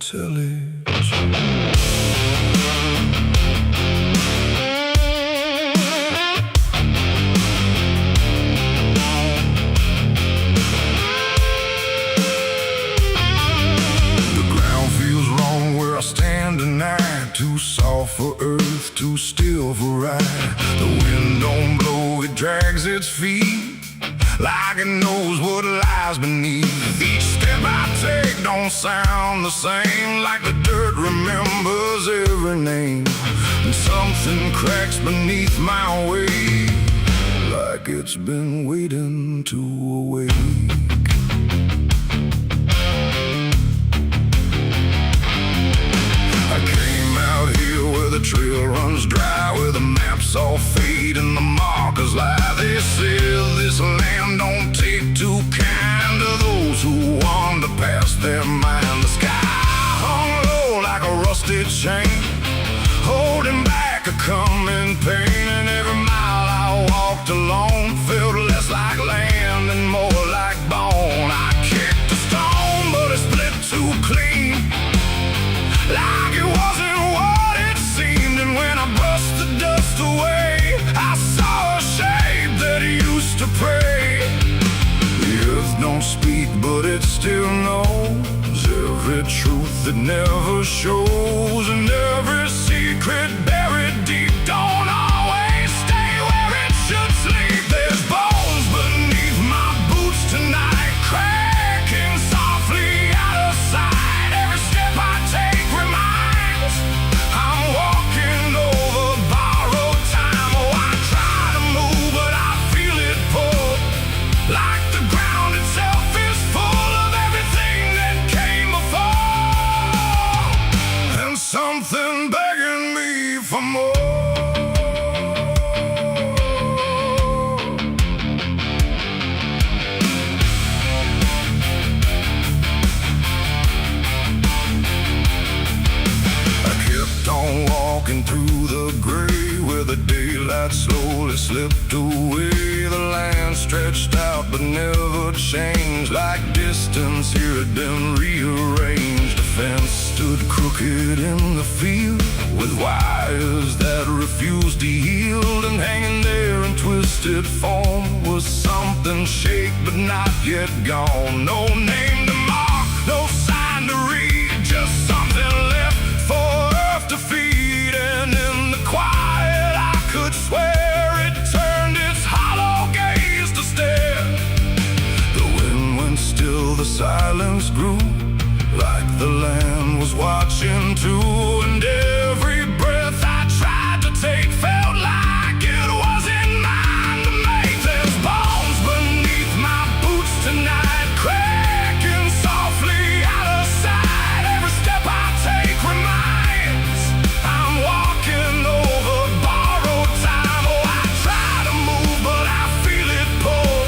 tillage. Too soft for earth, too still for ride. The wind don't blow, it drags its feet like it knows what lies beneath. Each step I take don't sound the same, like the dirt remembers every name. And something cracks beneath my weight, like it's been waiting to awake. The trail runs dry, where the maps all fade and the markers lie. They say this land don't take too kind to those who wander past their mind. The sky hung low like a rusty chain, holding back a coming pain. And every mile I walked alone felt less like land and more like bone. I kicked a stone, but it split too clean, like it wasn't what it seemed. And when I brushed the dust away, I saw a shape that used to pray. The earth don't speak, but it still knows every truth that never shows. And every secret buried deep don't always stay where it should sleep. There's bones beneath my boots tonight, cracking softly out of sight. Every step I take reminds I'm walking over borrowed time. Oh, I try to move, but I feel it pull, like the ground itself is full of everything that came before, and something begging me for more. On walking through the gray, where the daylight slowly slipped away. The land stretched out but never changed, like distance here had been rearranged. A fence stood crooked in the field, with wires that refused to yield. And hanging there in twisted form was something shaped but not yet gone. No name to mark, no sign to read, just something left for to feed. And in the quiet I could swear it turned its hollow gaze to stare. The wind went still, the silence grew, like the land was watching too. And every breath I tried to take felt like it wasn't mine to make. There's bones beneath my boots tonight, cracking softly out of sight. Every step I take reminds I'm walking over borrowed time. Oh, I try to move, but I feel it pull,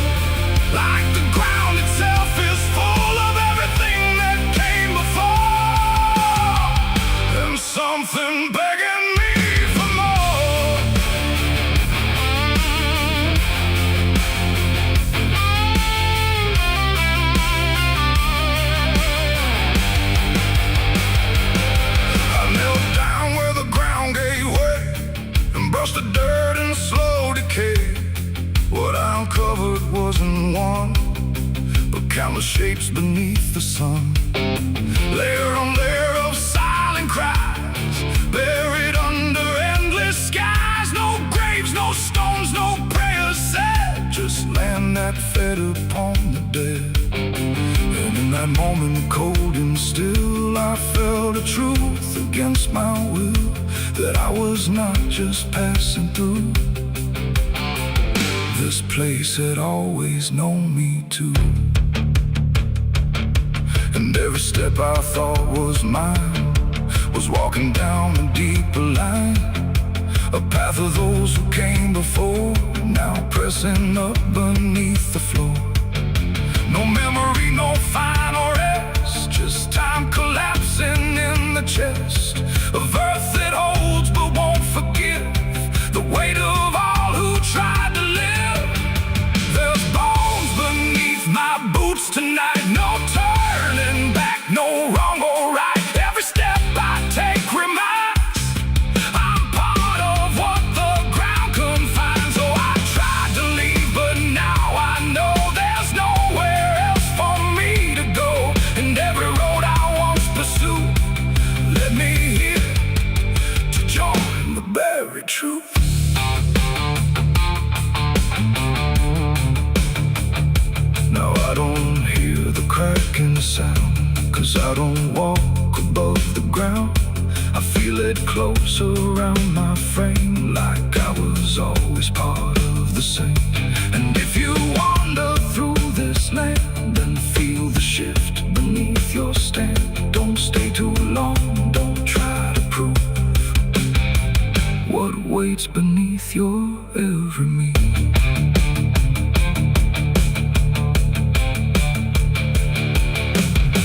like the ground itself is full of everything that came before, and something begging me for more. I knelt down where the ground gave way and brushed the dirt in slow decay. What I uncovered wasn't one, but countless shapes beneath the sun. Layer on layer of silent cries, buried under endless skies. No graves, no stones, no prayers said, just land that fed upon the dead. And in that moment, cold and still, I felt a truth against my will, that I was not just passing through. This place had always known me too. And every step I thought was mine was walking down a deeper line, a path of those who came before, now pressing up beneath the floor. No memory, no final rest, just time collapsing in the chest of earth that holds but won't forgive the weight of all who tried to live. There's bones beneath my boots tonight, no turning back, no wrong or right. Every I don't walk above the ground. I feel it close around my frame, like I was always part of the same. And if you wander through this land, then feel the shift beneath your stand. Don't stay too long, don't try to prove what waits beneath your every move.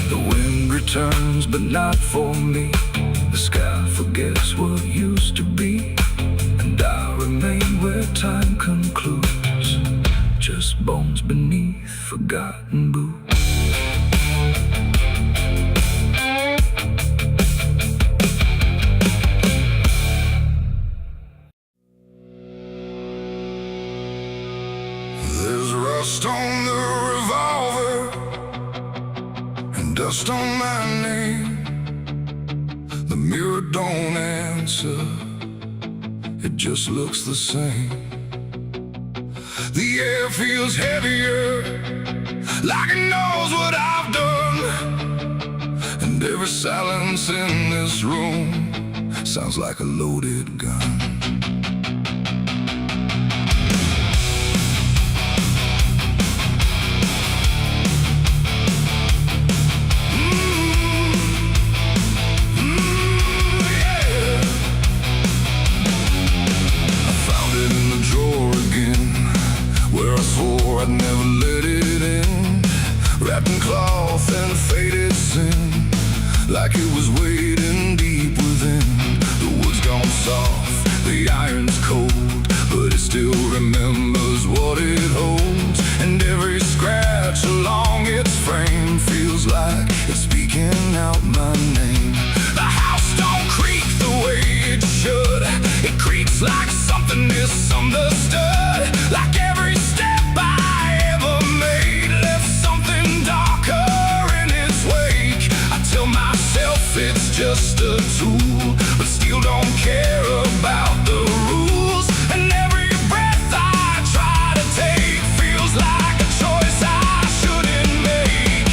The wind returns, but not for me. The sky forgets what used to be, and I remain where time concludes, just bones beneath forgotten boots. There's rust on the revolver and dust on my name. The mirror don't answer, it just looks the same. The air feels heavier, like it knows what I've done. And every silence in this room sounds like a loaded gun. I'd never let it in, wrapped in cloth and faded sin, like it was waiting deep within. The wood's gone soft, the iron's cold, but it still remembers what it holds. And every scratch along its frame feels like it's speaking out my name. The house don't creak the way it should, it creaks like something misunderstood, like every step I ever made left something darker in its wake. I tell myself it's just a tool, but still don't care about the rules. And every breath I try to take feels like a choice I shouldn't make.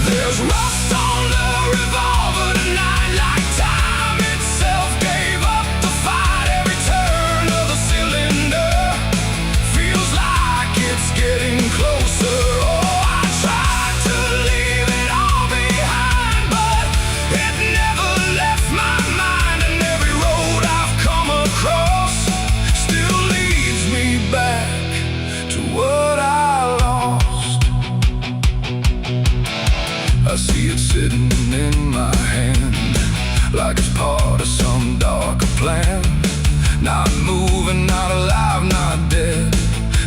There's rust on the revolver tonight, like time itself gave up the fight. Every turn of the cylinder feels like it's getting closer. Oh, I tried to leave it all behind, but it never left my mind. And every road I've come across still leads me back to what I lost. I see it sitting in my hand, like it's part of some darker plan. Not moving, not alive, not dead,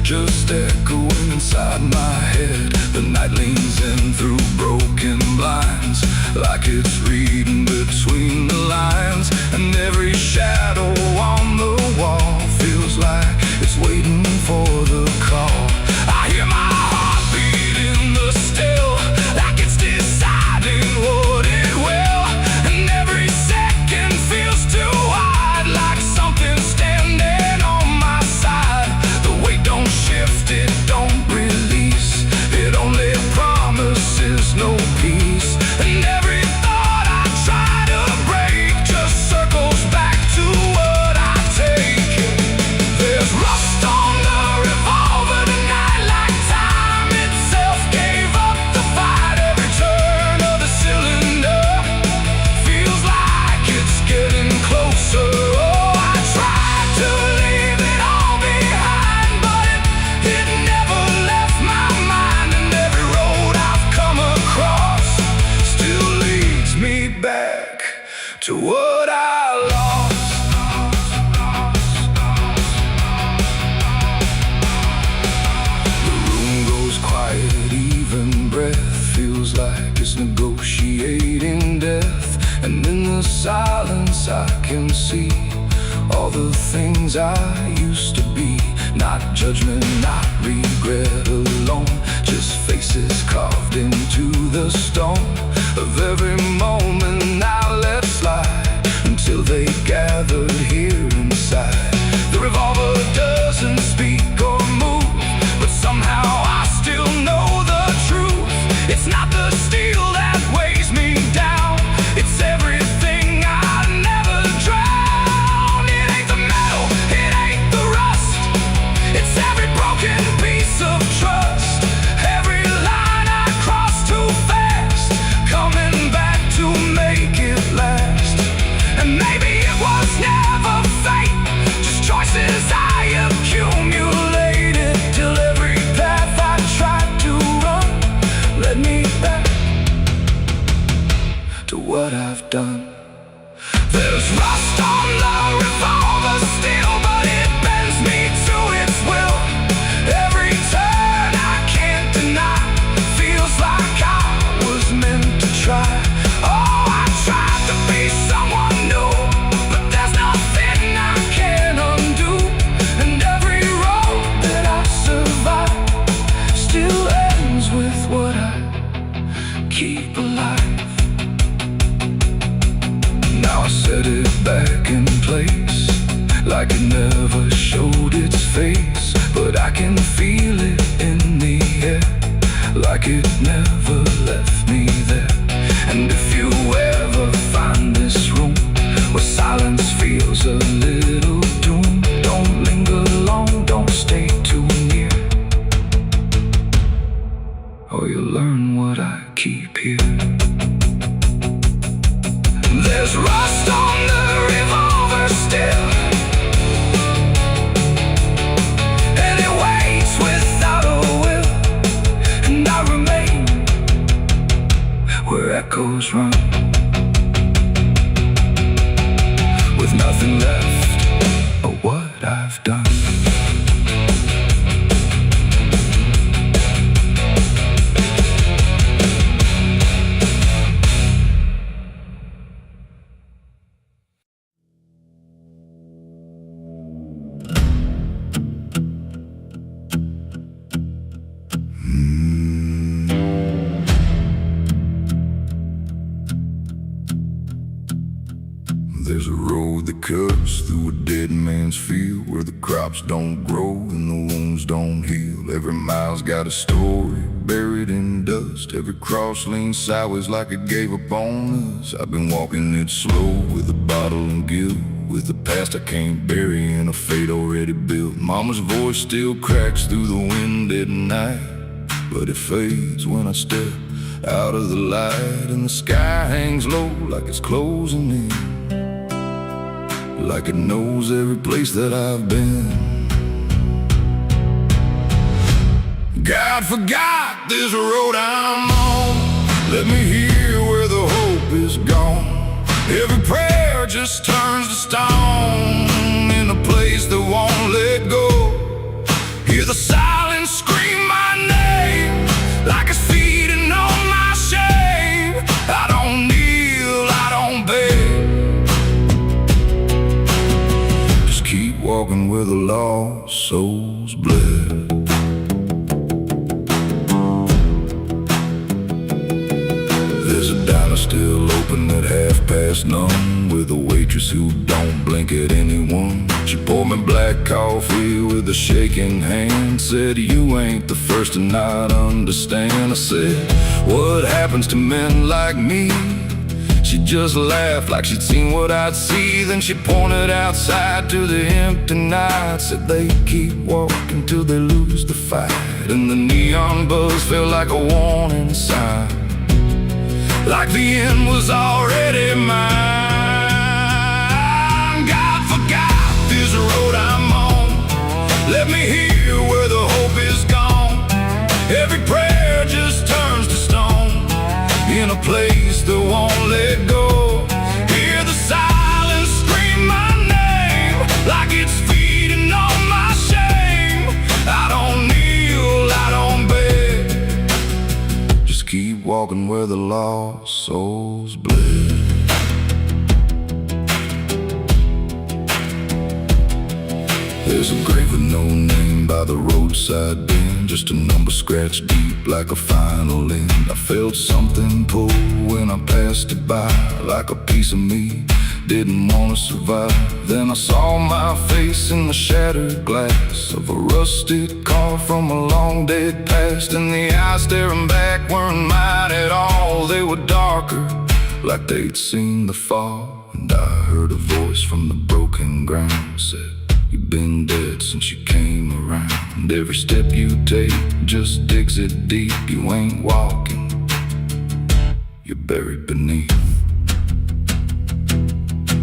just echoing inside my head. The night leans in through broken blinds, like it's reading between the lines. And every shadow on the wall feels like it's waiting for the call. I hear my heart beat in the still, like it's deciding what it will. And every second feels too wide, like something's standing on my side. The weight don't shift, it don't release, it only promises no peace. And every thought I try to break just circles back to what I take. There's rust on the revolver tonight, like time itself gave up the fight. Every turn of the cylinder feels like it's getting closer. Oh, I tried to leave it all behind, but it never left my mind. And every road I've come across still leads me back to what I lost. The room goes quiet, even breath feels like it's negotiating death. And in the silence I can see all the things I used to be. Not judgment, not regret alone, just faces carved into the stone of every moment I let slide, until they gathered here inside. The revolver doesn't speak or move, but somehow I still know the truth. It's not the steel that weighs me to what I've done. There's rust on the revolver steel, but it bends me to its will. Every turn I can't deny feels like I was meant to try. Oh, I tried to be someone new, but there's nothing I can undo. And every road that I survive still ends with what I keep alive. Now I set it back in place, like it never showed its face. But I can feel it in the air, like it never left me there. And if you ever find this room where silence feels a little doom, don't linger long, don't stay too near, or you'll learn what I keep here. There's rust on the revolver still, and it waits without a will. And I remain where echoes run, with nothing left of what I've done. There's a road that cuts through a dead man's field, where the crops don't grow and the wounds don't heal. Every mile's got a story buried in dust. Every cross leans sideways like it gave up on us. I've been walking it slow with a bottle and guilt, with the past I can't bury and a fate already built. Mama's voice still cracks through the wind at night, but it fades when I step out of the light. And the sky hangs low like it's closing in, like it knows every place that I've been. God forgot this road I'm on. Let me hear where the hope is gone. Every prayer just turns to stone in a place that won't let go. Hear the silence scream my name, like it's feeding on my shame. I don't kneel, I don't beg, walking where the lost souls bled. There's a diner still open at 9:30, with a waitress who don't blink at anyone. She poured me black coffee with a shaking hand, said, "You ain't the first to not understand." I said, "What happens to men like me?" She just laughed like she'd seen what I'd see. Then she pointed outside to the empty night, said they keep walking till they lose the fight. And the neon buzz felt like a warning sign, like the end was already mine. God forgot this road I'm on. Let me hear where the hope is gone. Every prayer just turns to stone in a place that won't let go. Hear the silence scream my name, like it's feeding on my shame. I don't kneel, I don't beg, just keep walking where the lost souls bled. There's a grave with no name by the roadside bend, just a number scratched deep like a final end. I felt something pull when I passed it by, like a piece of me didn't want to survive. Then I saw my face in the shattered glass of a rusted car from a long dead past, and the eyes staring back weren't mine at all. They were darker, like they'd seen the fall. And I heard a voice from the broken ground, said, "You've been dead since you came around. Every step you take just digs it deep. You ain't walking, you're buried beneath."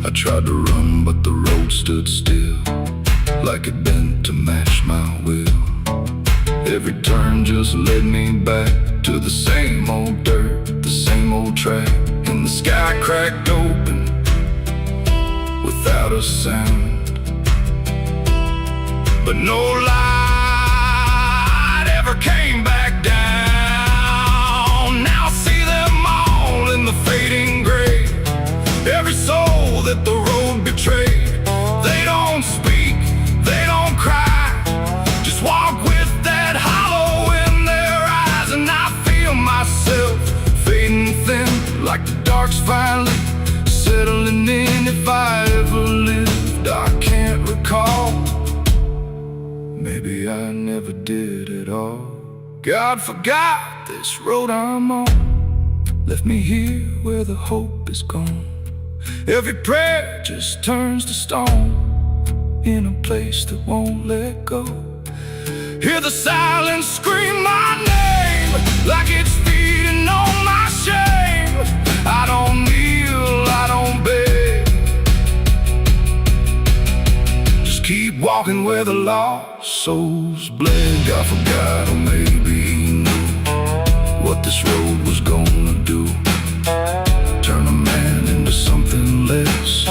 I tried to run, but the road stood still, like it bent to match my will. Every turn just led me back to the same old dirt, the same old track, and when the sky cracked open without a sound. But no light ever came back down. Now I see them all in the fading gray. Every soul that the road betrayed. They don't speak, they don't cry, just walk with that hollow in their eyes. And I feel myself fading thin, like the dark's finally settling in. If I ever lived, I can't recall. Maybe I never did at all. God forgot this road I'm on, left me here where the hope is gone. Every prayer just turns to stone in a place that won't let go. Hear the silence scream my name like it's feeding on my shame. I don't kneel, I don't beg, just keep walking where the lost souls bled. God forgot, or maybe he knew what this road was gonna do. Turn a man into something less,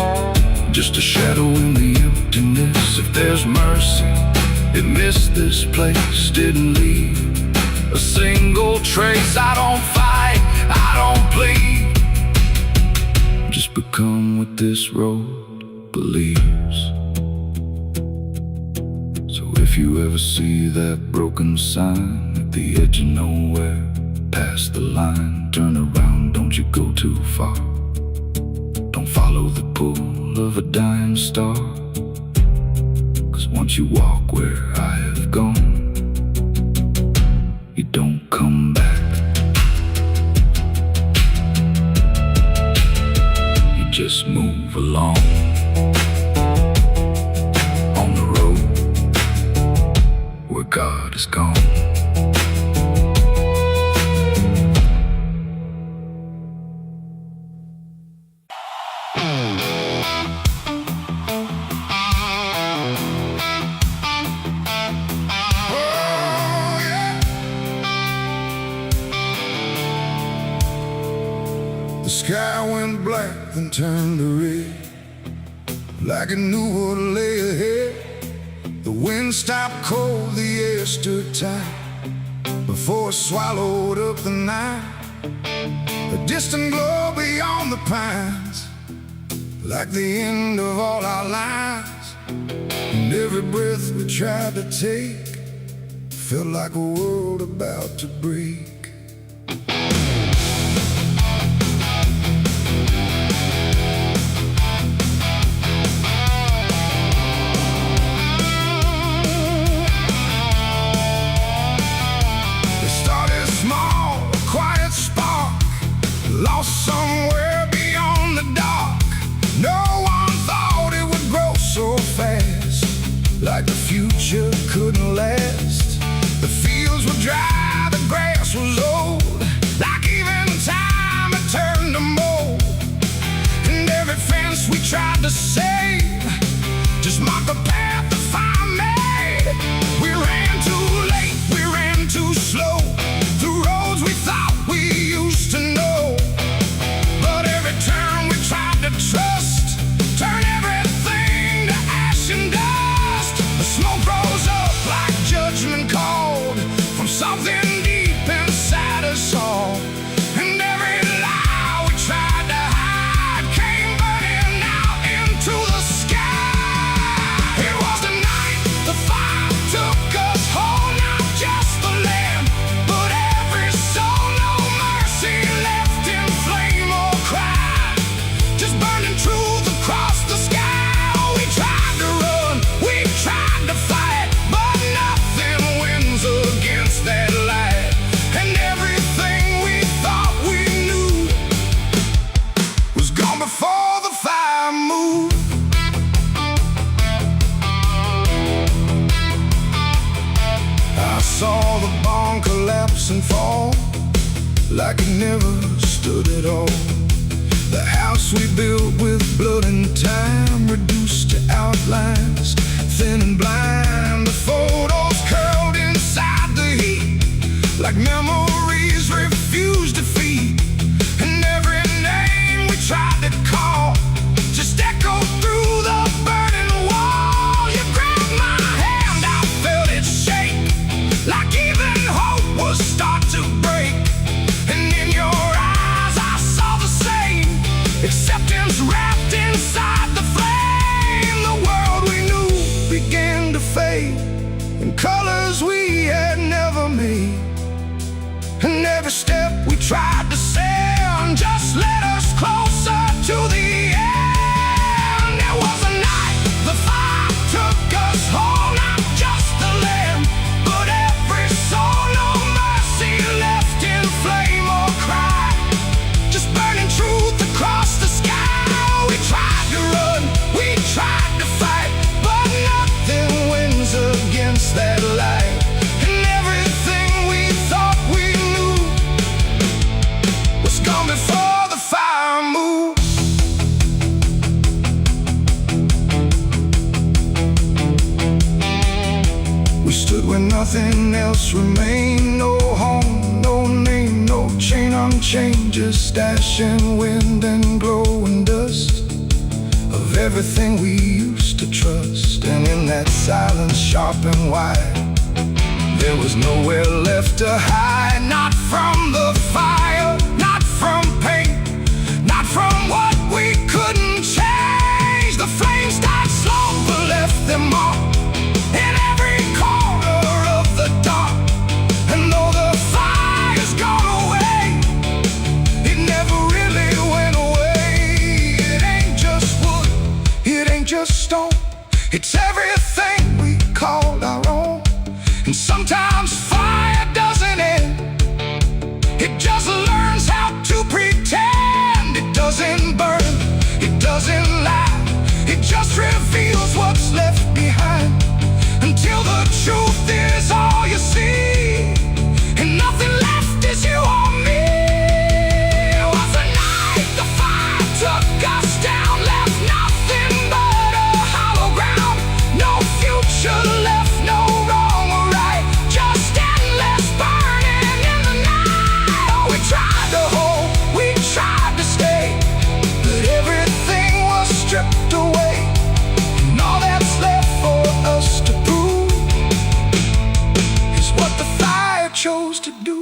just a shadow in the emptiness. If there's mercy, it missed this place, didn't leave a single trace. I don't fight, I don't plead, just become what this road believes. So if you ever see that broken sign at the edge of nowhere, past the line, turn around, don't you go too far. Don't follow the pull of a dying star, 'cause once you walk where I have gone, you don't come back. You just move along on the road where God is gone. The sky went black, then turned to red, like it knew what lay ahead. The wind stopped cold, the air stood tight, before it swallowed up the night. A distant glow beyond the pines, like the end of all our lives. And every breath we tried to take felt like a world about to break. Lost somewhere beyond the dark. No one thought it would grow so fast, like the future couldn't last. The fields were dry, the grass was old, like even time had turned to mold. And every fence we tried to save just marked the path the fire made. We ran too late, we ran too slow, through roads we thought we used to know. Trust, turn everything to ash and dust. The smoke rose up like judgment called from something deep inside us all. And every lie we tried to hide came burning out into the sky. It was the night the fire took us whole, not just the land, but every soul. No mercy left in flame or cry, just burning truth across the sky. We tried to run, we tried to fight, but nothing wins against that light. And everything we thought we knew was gone before the fire moved. I saw the barn collapse and fall, like it never stood at all. The house we built with blood and time, reduced to outlines, thin and blind. The photos curled inside the heat, like memories refused defeat. And every name tried to send just let us closer to the end. It was a night the fire took us whole, not just the land, but every soul. No mercy left in flame or cry, just burning truth across the sky. We tried to run, we tried to fight, but nothing wins against that light. And everything we thought we knew was gone before the fire moved. We stood where nothing else remained. No home, no name, no chain unchained, just ash and wind and glowing dust of everything we used to trust. And in that silence, sharp and wide, there was nowhere left to hide. Not from the fire, not from pain, not from what we couldn't change. The flames died slow but left them all in every corner of the dark. And though the fire's gone away, it never really went away. It ain't just wood, it ain't just stone, it's everything we called our own. And sometimes fire doesn't end, it just learns how to pretend. It doesn't burn, it doesn't lie, it just reveals what's left behind, until the truth is all you see, and nothing left is you or me. It was a night the fire took us down, left nothing but a hollow ground. No future left, no wrong or right, just endless burning in the night. Oh, we tried to hold, we tried to stay, but everything was stripped away. And all that's left for us to prove is what the fire chose to do.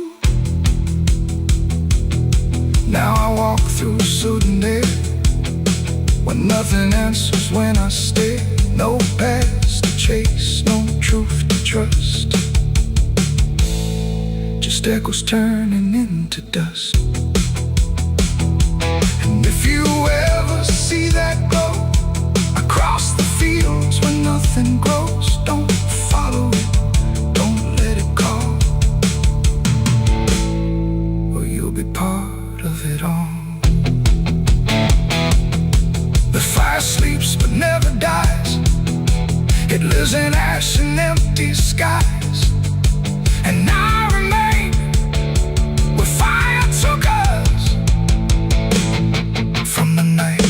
Now I walk through sudden air, when nothing answers when I stare. No past to chase, no truth to trust, just echoes turning into dust. And if you ever see that glow across the fields where nothing grows, don't follow it, don't let it call, or you'll be part of it all. The fire sleeps but never dies, it lives in ash and empty skies. And I remain where fire took us from the night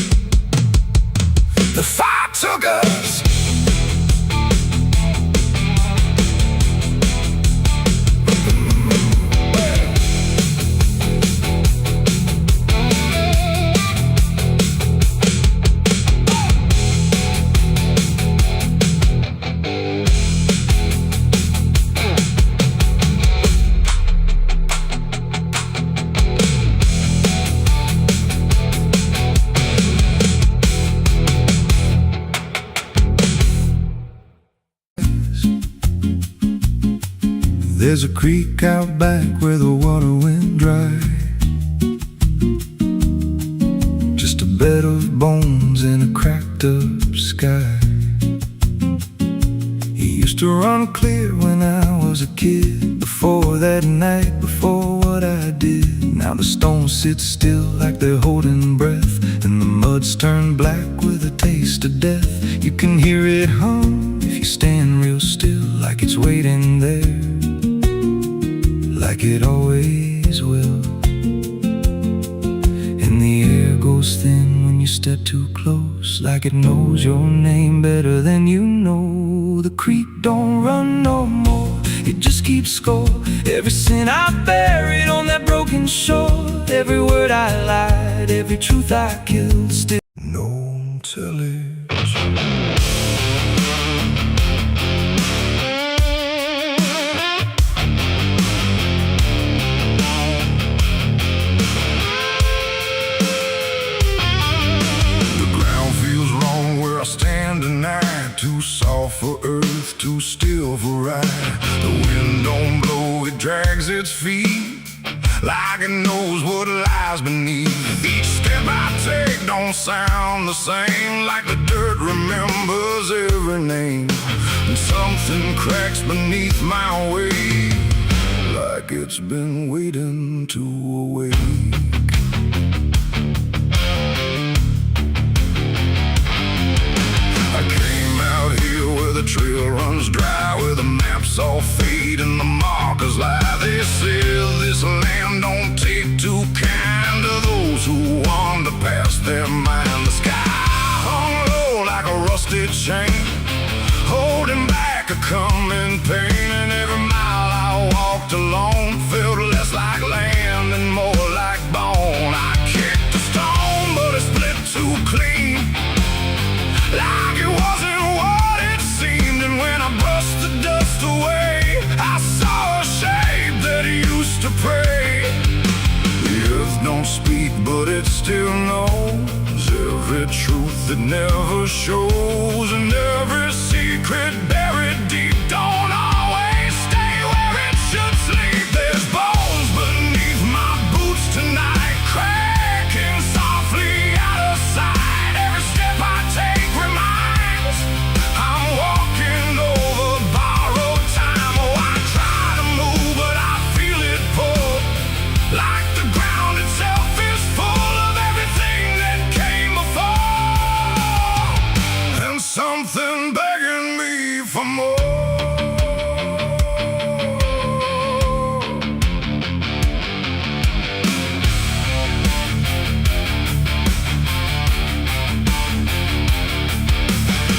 the fire took us. There's a creek out back where the water went dry, just a bed of bones in a cracked up sky. He used to run clear when I was a kid, before that night, before what I did. Now the stones sit still like they're holding breath, and the mud's turned black with a taste of death. You can hear it hum if you stand real still, like it's waiting there, like it always will. And the air goes thin when you step too close, like it knows your name better than you know. The creek don't run no more, it just keeps score. Every sin I buried on that broken shore, every word I lied, every truth I killed, still no tillage. Too soft for earth, too still for ride. The wind don't blow, it drags its feet like it knows what lies beneath. Each step I take don't sound the same, like the dirt remembers every name. And something cracks beneath my weight, like it's been waiting to awake. I came out here where the trail runs dry, where the maps all fade and the markers lie. They said this land don't take too kind to those who wander past their mind. The sky hung low like a rusty chain, holding back a coming pain. And every mile I walked alone felt less like land and more like bone. I kicked a stone, but it split too clean, like it wasn't what it seemed. And when I brushed the dust away, I saw a shape that used to pray. The earth don't speak, but it still knows every truth that never shows, and every secret buried deep don't always stay where it should sleep. There's bones beneath my boots tonight, cracking softly out of sight. Every step I take reminds I'm walking over borrowed time. Oh, I try to move, but I feel it pull, like the ground itself is full of everything that came before, and something begging me for more.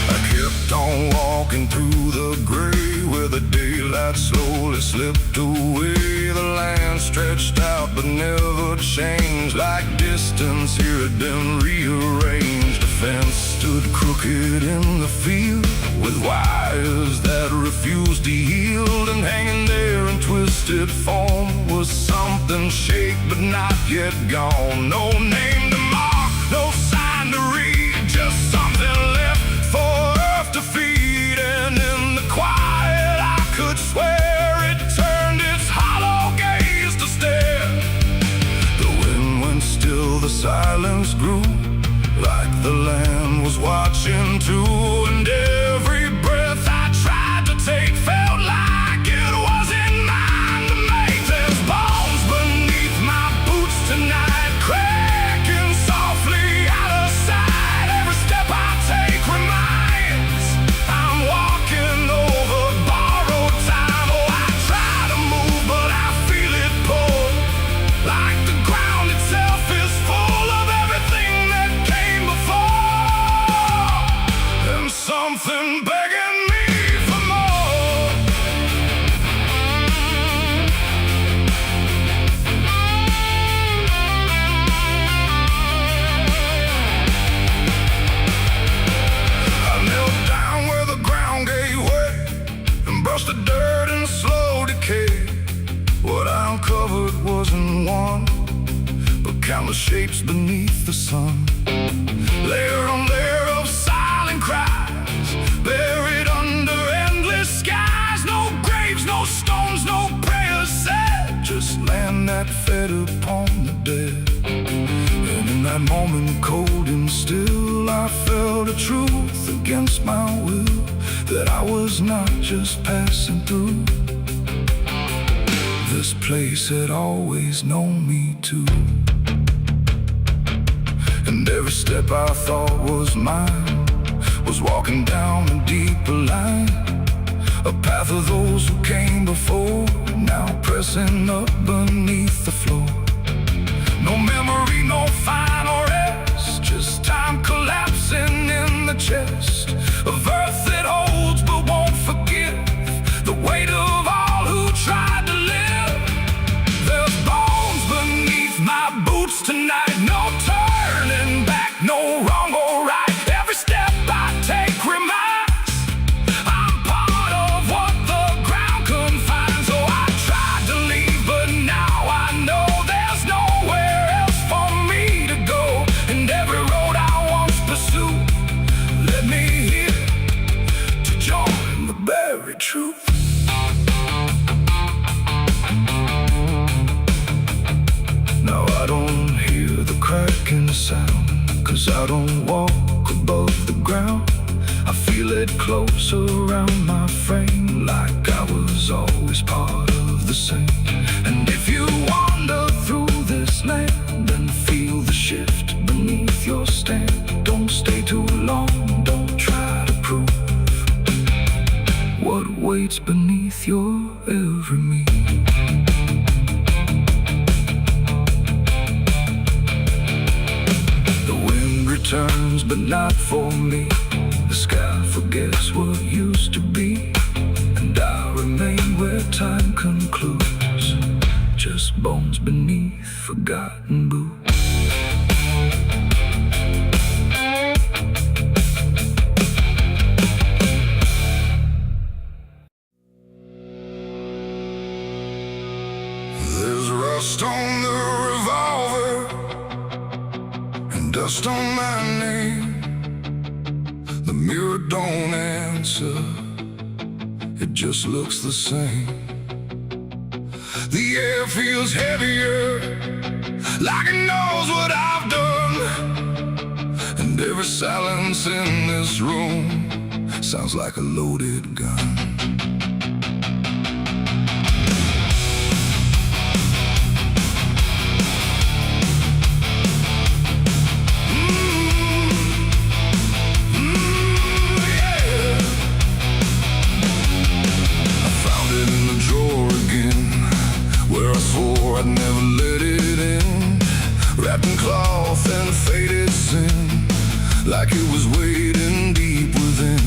I kept on walking through the gray, where the daylight slowly slipped away. The land stretched out but never changed, like distance here had been rearranged. A fence stood crooked in the field, with wires that refused to yield. And hanging there in twisted form was something shaped but not yet gone. No name to mark, no sign to read, just something left for earth to feed. And in the quiet I could swear it turned its hollow gaze to stare. The wind went still, the silence grew, like the land was watching too. And every breath I tried to take felt like it wasn't mine to make. There's bones beneath my boots tonight, cracking softly out of sight. Every step I take reminds I'm walking over borrowed time. Oh, I try to move, but I feel it pull, like the ground itself is full of everything that came before, and something begging me for more. I knelt down where the ground gave way and brushed the dirt in slow decay. What I uncovered wasn't one, but countless shapes beneath the sun. Layer on layer of silent cries, buried under endless skies. No graves, no stones, no prayers said, just land that fed upon the dead. And in that moment, cold and still, I felt a truth against my will, that I was not just passing through. This place had always known me too. And every step I thought was mine was walking down a deeper line, a path of those who came before, now pressing up beneath the floor. No memory, no final rest, just time collapsing in the chest of earth that holds but won't forgive the weight of all who tried to live. There's bones beneath my boots tonight, no turning back, no wrong or right. Every step I take reminds I'm part of what the ground confines. Oh, I tried to leave, but now I know there's nowhere else for me to go. 'cause I don't walk above the ground. I feel it close around my frame, like I was always part of the same. And if you wander through this land, then feel the shift beneath your stand. Don't stay too long, don't try to prove what waits beneath your every move. The wind returns, but not for me. The sky forgets what used to be, and I remain where time concludes, just bones beneath forgotten boots. There's rust on the revolver and dust on my name. The mirror don't answer, it just looks the same. The air feels heavier, like it knows what I've done. And every silence in this room sounds like a loaded gun. I'd never let it in, wrapped in cloth and faded sin, like it was waiting deep within.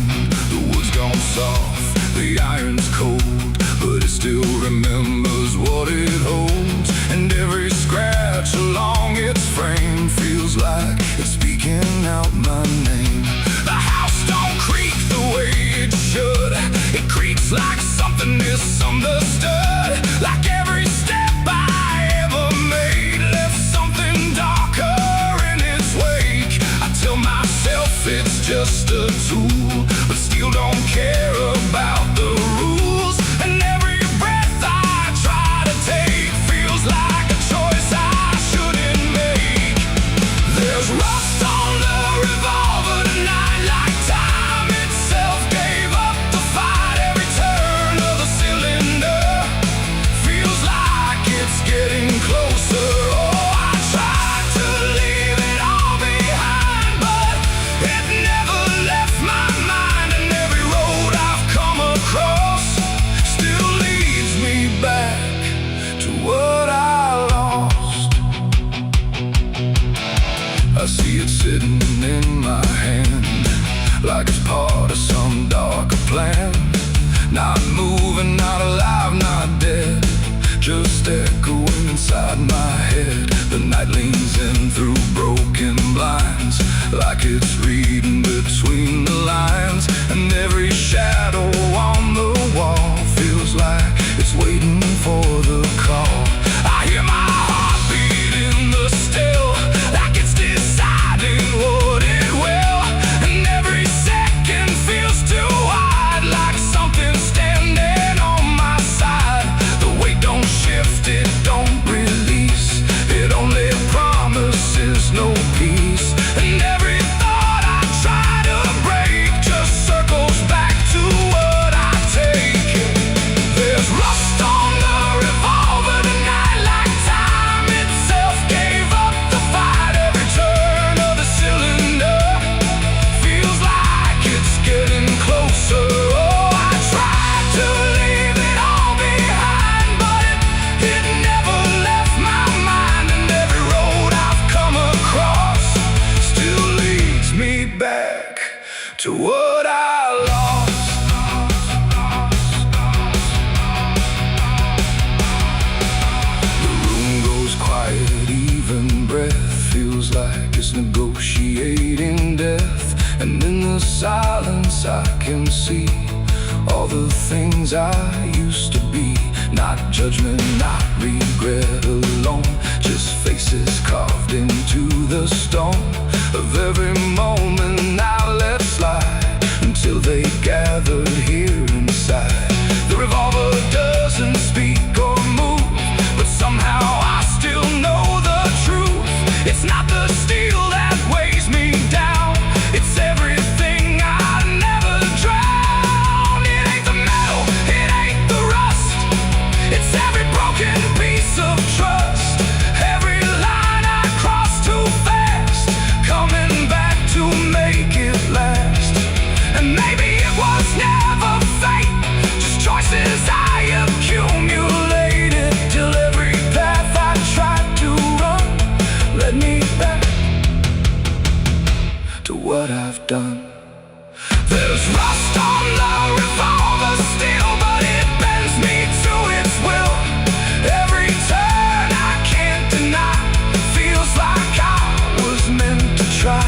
The wood's gone soft, the iron's cold, but it still remembers what it holds. And every scratch along its frame feels like it's speaking out my name. The house don't creak the way it should, it creaks like something misunderstood, like every step I ever made left something darker in its wake. I tell myself it's just a tool, but still don't care about the rules. And every breath I try to take feels like a choice I shouldn't make. There's rust on the revolver tonight, like time itself gave up the fight. Every turn of the cylinder feels like it's getting closer. Oh, I tried to leave it all behind, but it never left my mind. And every road I've come across still leads me back to what I lost. I see it sitting in my hand, like it's part of some darker plan. Not moving, not alive, not dead, just echoing inside my head. The night leans in through broken blinds, like it's reading between the lines. And every shadow on the wall feels like it's waiting for the call. I hear my heartbeat in the still, like it's deciding what it will. And every second feels too wide, like something's standing on my side. The weight don't shift, it don't release, it only promises no peace. And every thought I try to break just circles back to what I take. There's rust on the revolver tonight, like time itself gave up the fight. Every turn of the cylinder feels like it's getting closer. Oh, I tried to leave it all behind, but it never left my mind. And every road I've come across still leads me back to what I lost. The room goes quiet, even breath feels like it's negotiating death. And in the silence I can see all the things I used to be. Not judgment, not regret alone, just faces carved into the stone of every moment I let slide, until they gathered here inside. The revolver doesn't speak or move, but somehow I still know the truth. It's not the steel that weighs me to what I've done. There's rust on the revolver steel, but it bends me to its will. Every turn I can't deny, feels like I was meant to try.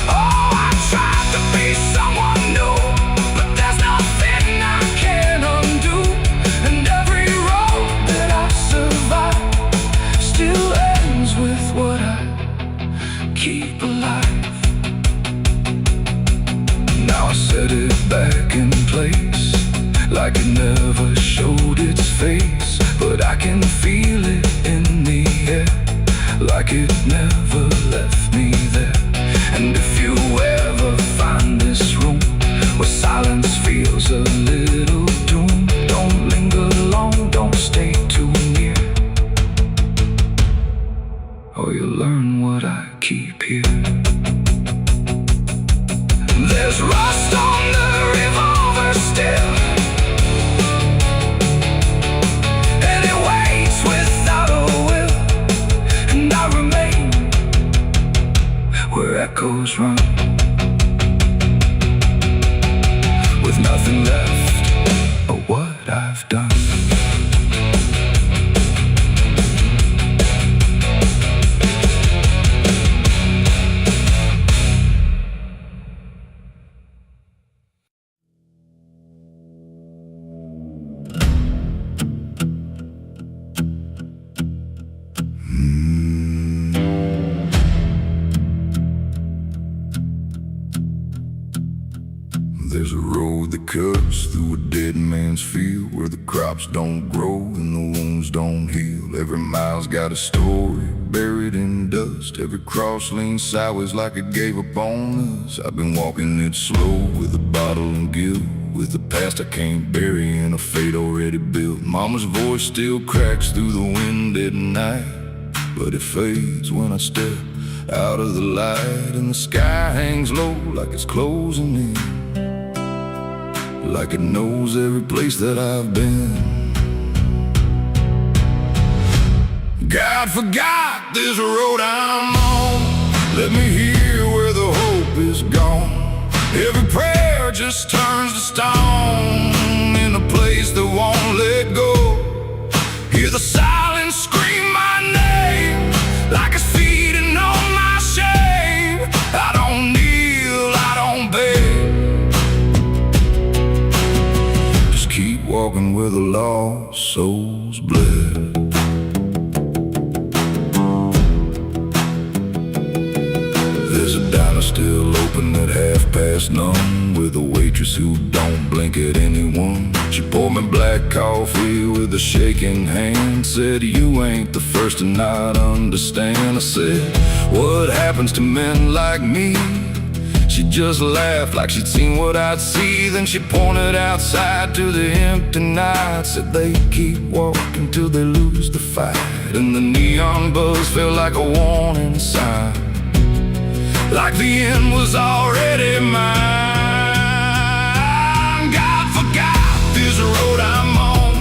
Oh, I tried to be someone new, but there's nothing I can undo. And every road that I survive still ends with what I keep alive. Now I set it back in place, like it never showed its face. But I can feel it in the air, like it never left me there. And if you ever find this room where silence feels a little doom, don't linger long, don't stay too near, or you'll learn what I keep here. There's rust on the revolver still, and it waits without a will. And I remain where echoes run, with nothing left of what I've done. There's a road that cuts through a dead man's field, where the crops don't grow and the wounds don't heal. Every mile's got a story buried in dust. Every cross leans sideways like it gave up on us. I've been walking it slow with a bottle and guilt, with the past I can't bury and a fate already built. Mama's voice still cracks through the wind at night, but it fades when I step out of the light. And the sky hangs low like it's closing in, like it knows every place that I've been. God forgot this road I'm on, let me hear where the hope is gone. Every prayer just turns to stone in a place that won't let go. Hear the silence scream my name, like it's feeding on my shame. I don't kneel, I don't beg, keep walking where the lost souls bled. There's a diner still open at 9:30, with a waitress who don't blink at anyone. She poured me black coffee with a shaking hand, said, "You ain't the first to not understand." I said, "What happens to men like me?" She just laughed like she'd seen what I'd see. Then she pointed outside to the empty night, said they keep walking till they lose the fight. And the neon buzz felt like a warning sign, like the end was already mine. God forgot this road I'm on,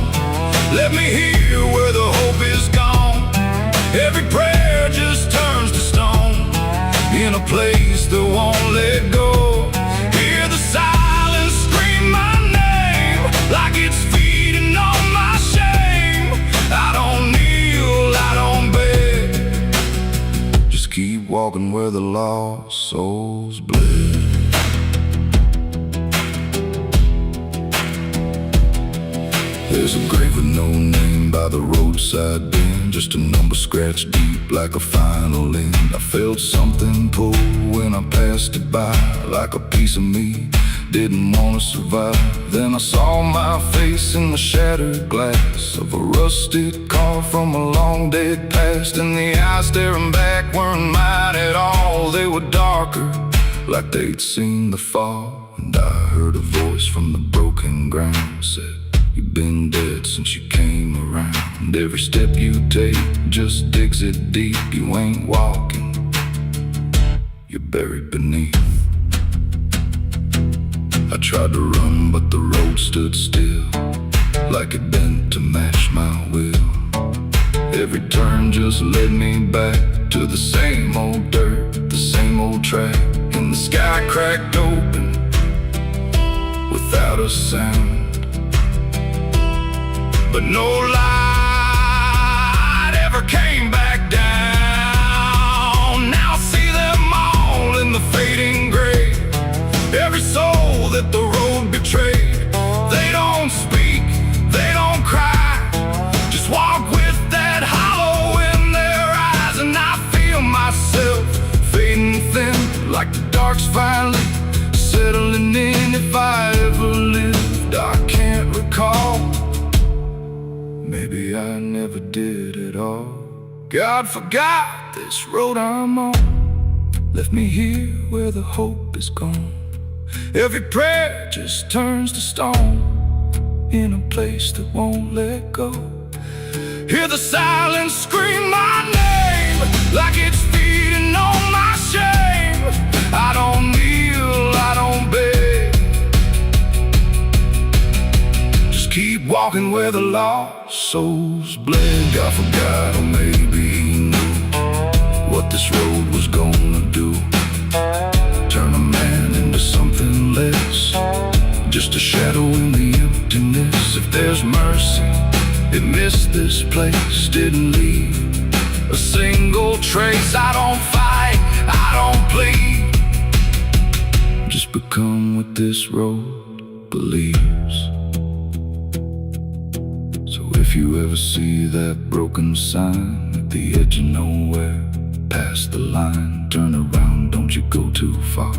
let me hear where the hope is gone. Every prayer just turns to stone in a place that won't let go. Hear the silence scream my name, like it's feeding on my shame. I don't kneel, I don't beg, just keep walking where the lost souls bled. There's a grave with no name by the roadside bend, just a number scratched deep like a final end. I felt something pull when I passed it by, like a piece of me didn't want to survive. Then I saw my face in the shattered glass of a rusted car from a long dead past. And the eyes staring back weren't mine at all, they were darker, like they'd seen the fall. And I heard a voice from the broken ground, said, "You've been dead since you came around. Every step you take just digs it deep. You ain't walking, you're buried beneath." I tried to run, but the road stood still, like it bent to match my will. Every turn just led me back to the same old dirt, the same old track, and The sky cracked open without a sound, but no light ever came back down. Now I see them all in the fading gray, every soul that the road betrayed. They don't speak, they don't cry, just walk with that hollow in their eyes. And I feel myself fading thin, like the dark's finally settling in. If I ever lived, I can't recall. Maybe I never did at all. God forgot this road I'm on, left me here where the hope is gone. Every prayer just turns to stone, in a place that won't let go. Hear the silence scream my name, like it's feeding on my shame. I don't kneel, I don't beg, just keep walking where the lost souls bled. God forgot, or maybe he knew what this road was gonna do. Turn a man into something less, just a shadow in the emptiness. If there's mercy, it missed this place, didn't leave a single trace. I don't fight, I don't plead, just become what this road believes. So if you ever see that broken sign at the edge of nowhere, past the line, turn around, don't you go too far.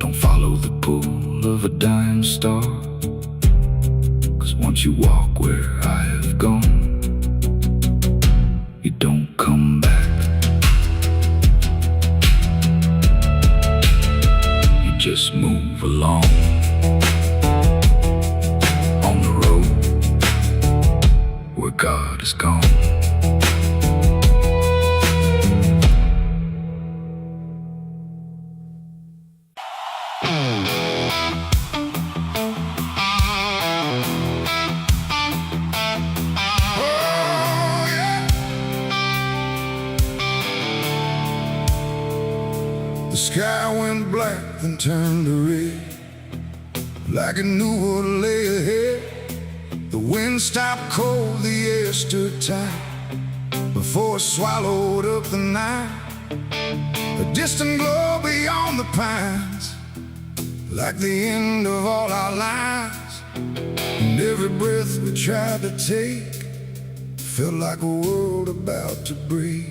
Don't follow the pull of a dying star, 'cause once you walk where I have gone, you don't come back. You just move along on the road where God is gone. The sky went black, then turned to red, like it knew what lay ahead. The wind stopped cold, the air stood tight, before it swallowed up the night. A distant glow beyond the pines, like the end of all our lives. And every breath we tried to take felt like a world about to break.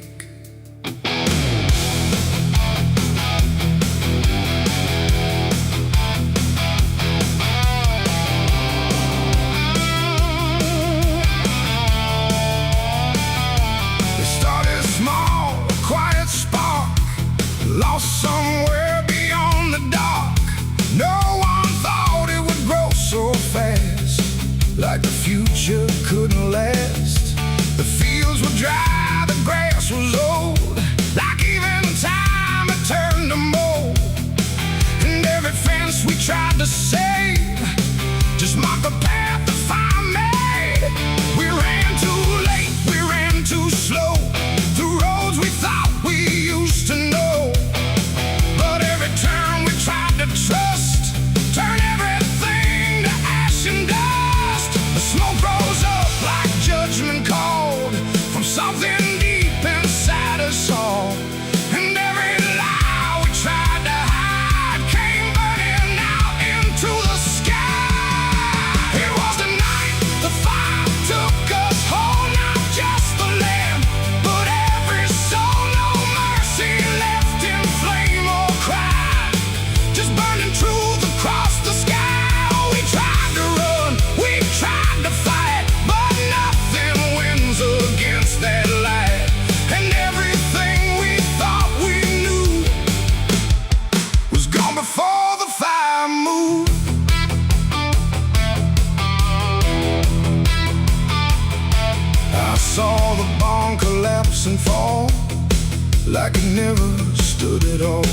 Lost somewhere beyond the dark. No one thought it would grow so fast, like the future couldn't last. The fields were dry, the grass was old, like even time had turned to mold. And every fence we tried to save just marked the path the fire made. We ran too late, we ran too slow, through roads we thought we used to know. Trust, turn everything to ash and dust. The smoke rose up like judgment called from something deep inside us all. And every lie we tried to hide came burning out into the sky. It was the night the fire took us whole, not just the land, but every soul. No mercy left in flame or cry, just burning truth across the sky. We tried to run, we tried to fight, but nothing wins against that light. And everything we thought we knew was gone before the fire moved. I saw the barn collapse and fall, like it never stood at all.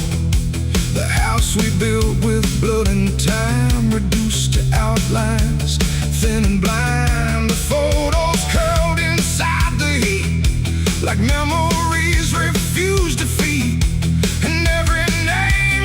The house we built with blood and time, reduced to outlines, thin and blind. The photos curled inside the heat, like memories refused defeat. And every name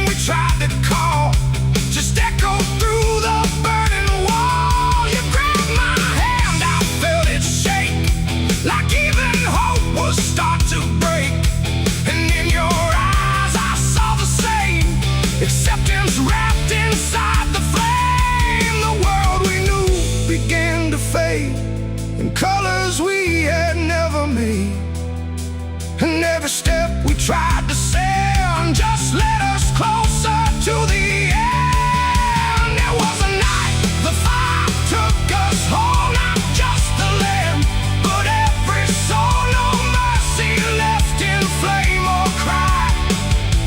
tried to send just led us closer to the end. There was a night the fire took us home, not just the land, but every soul. No mercy left in flame or cry,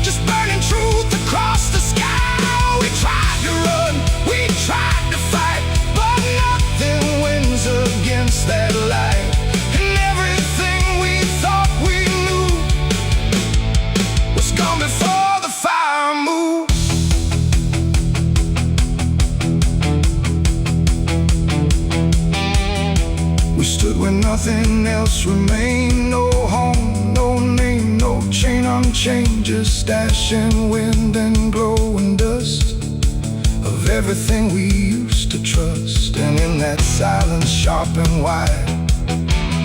just burning truth across the sky. We tried to run, we tried to fight, but nothing wins against that light. And everything we thought we knew was gone before the fire moved. We stood where nothing else remained. No home, no name, no chain unchained, just stashing wind and glowing dust of everything we used to trust. And in that silence sharp and wide,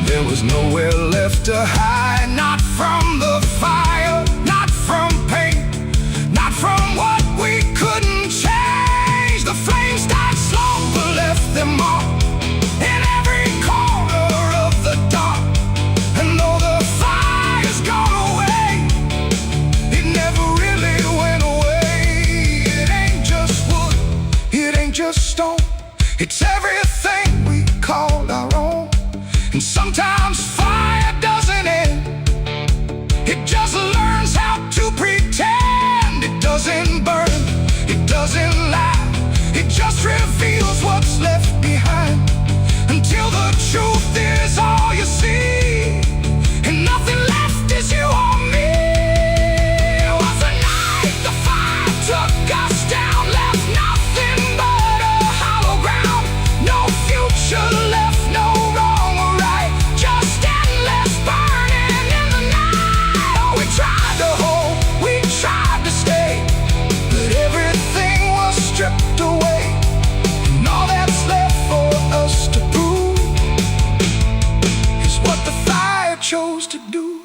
there was nowhere left to hide. Not from the fire, not from pain, not from what we couldn't change. The flames died slow but left them all in every corner of the dark. And though the fire's gone away, it never really went away. It ain't just wood, it ain't just stone, it's everything we called our own. And sometimes fire doesn't end, it just learns how to pretend. It doesn't burn, it doesn't lie, it just reveals what's left behind, until the truth is all you see, and nothing left is you or me. It was a night the fire took us down, left nothing but a hollow ground. No future left, no wrong or right, just endless burning in the night. Oh, we tried to hold, we tried to stay, but everything was stripped away. And all that's left for us to prove is what the fire chose to do.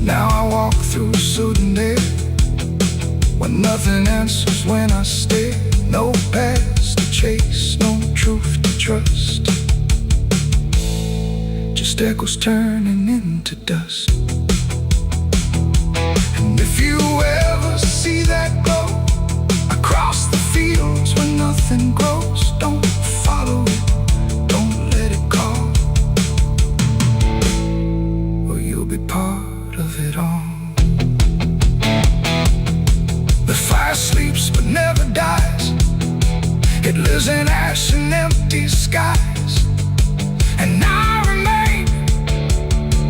Now I walk through sudden air, when nothing answers when I stare. No past to chase, no truth to trust, just echoes turning into dust. And if you ever see that glow across the fields where nothing grows, don't follow it, don't let it call, or you'll be part of it all. The fire sleeps but never dies, it lives in ash and empty skies. And I remain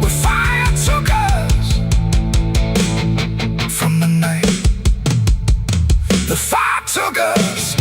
where fire took us from the night the fire took us.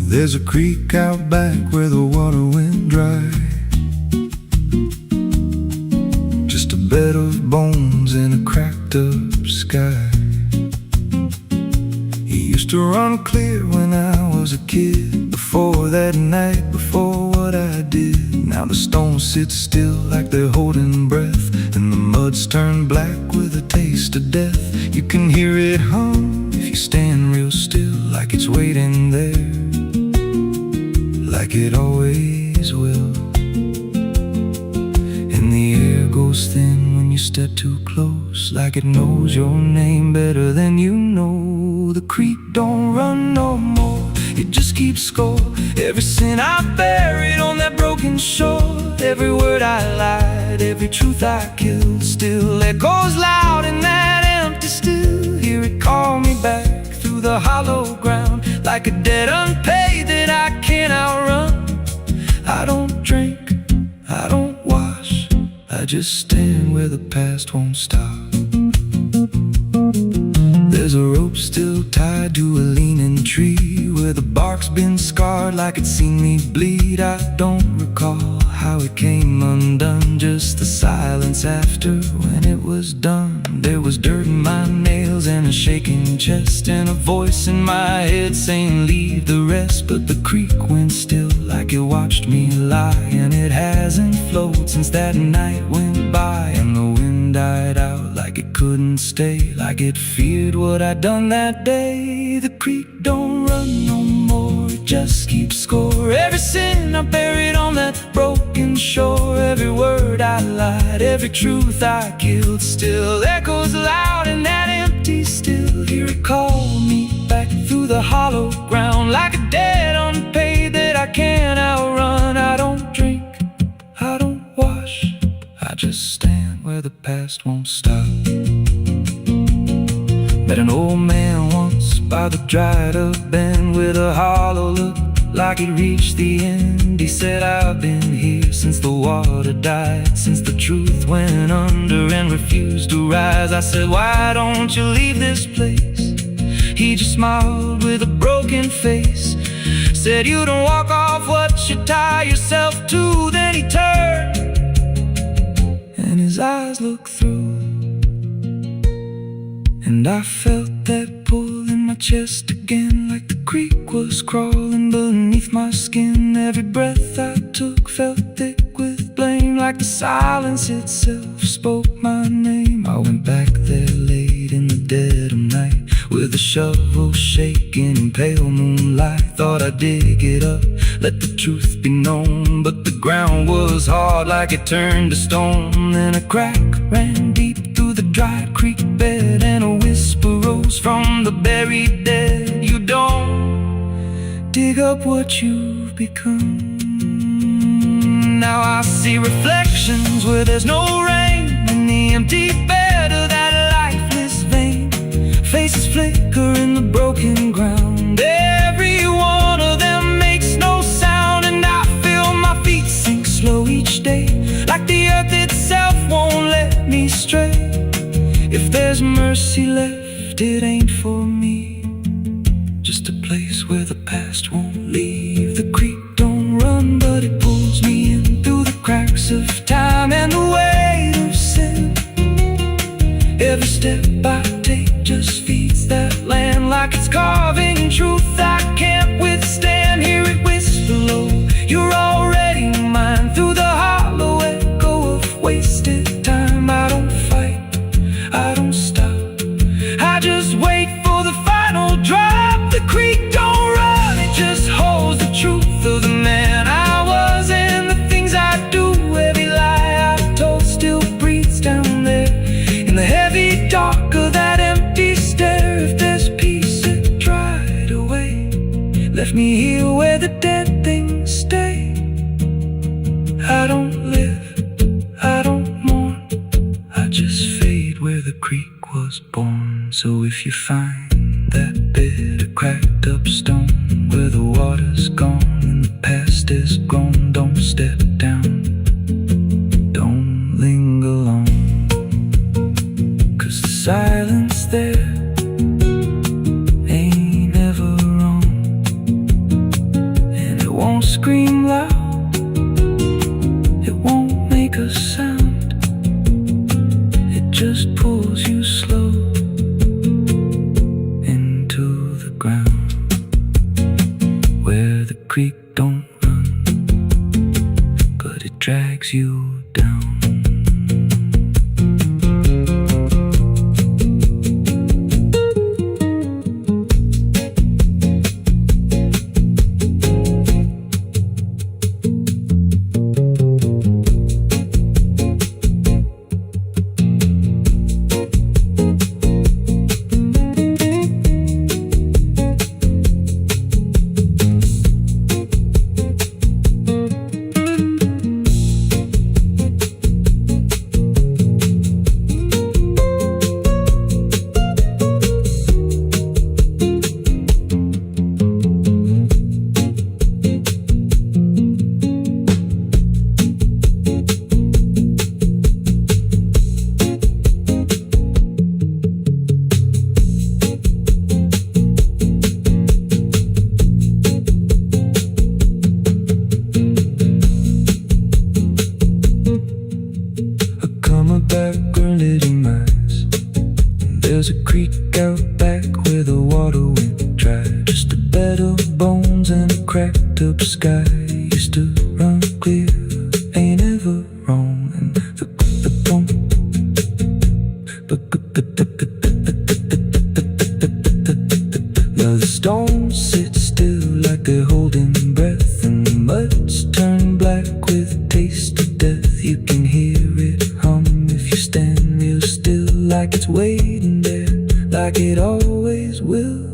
There's a creek out back where the water went dry, just a bed of bones in a cracked up sky. He used to run clear when I was a kid, before that night, before what I did. Now the stones sit still like they're holding breath, and the mud's turned black with a taste of death. You can hear it hum if you stand real still, like it's waiting there, like it always will. And the air goes thin when you step too close, like it knows your name better than you know. The creek don't run no more, it just keeps score. Every sin I buried on that broken shore, every word I lied, every truth I killed, still echoes loud in that empty still. Hear it call me back through the hollow ground, like a debt unpaid that I can't outrun. I don't drink, I don't wash, I just stand where the past won't stop. There's a rope still tied to a leaning tree, where the bark's been scarred like it's seen me bleed. I don't recall how it came undone, just the silence after when it was done. There was dirt in my nails and a shaking chest, and a voice in my head saying leave the rest. But the creek went still like it watched me lie, and it hasn't flowed since that night went by. And the wind died out like it couldn't stay, like it feared what I'd done that day. The creek don't run no more, it just keeps score. Every sin I buried on that broken shore, every word I lied, every truth I killed, still echoes loud in that empty still. Here it called me back through the hollow ground, like a debt unpaid that I can't outrun. I don't drink, I don't wash, I just stand where the past won't stop. Met an old man once by the dried up bend with a hollow look like he'd reached the end. He said, I've been here since the water died, since the truth went under and refused to rise. I said, why don't you leave this place? He just smiled with a broken face, said, you don't walk off what you tie yourself to. Then he turned and his eyes looked through, and I felt that pull in my chest again, like the creek was crawling beneath my skin. Every breath I took felt thick with blame, like the silence itself spoke my name. I went back there late in the dead of night, with a shovel shaking in pale moonlight. Thought I'd dig it up, let the truth be known, but the ground was hard like it turned to stone. Then a crack ran deep through the dried creek bed, and a whisper rose from the buried dead. You don't dig up what you've become. Now I see reflections where there's no rain, in the empty bed of that lifeless vein. Faces flicker in the broken ground, every one of them makes no sound. And I feel my feet sink slow each day, like the earth itself won't let me stray. If there's mercy left, it ain't for me, just a place where the past won't leave. The creek don't run, but it pulls me in through the cracks of time and the weight of sin. Every step I take just feeds that land, like it's carving truth I can't withstand. Hear it whisper low, you're already mine, through the hollow echo of wasted time. I don't fight, I don't stop, I just wait for the final drop. The creek don't run, it just holds the truth of the man I was and the things I do. Every lie I told still breathes down there in the heavy dark of that empty stare. If there's peace, it dried away, left me here where the dead things stay. I don't live, I don't mourn, I just fade where the creek was born. So if you find that bit of cracked up stone where the water's gone and the past is grown, don't step down, don't linger long, 'cause the silence there ain't ever wrong, and it won't scream loud, it won't make a sound, it just pulls you slow into the ground. Where the creek don't run, but it drags you down. background leading mice. There's a creek out back where the water went dry. Just a bed of bones and a cracked up sky. Used to run clear, ain't ever wrong. And the pump. The stones sit still like they're holding breath, and the mud's turned black with a taste of death. You can hear it hum if you stand real still, like it's waiting there, like it always will.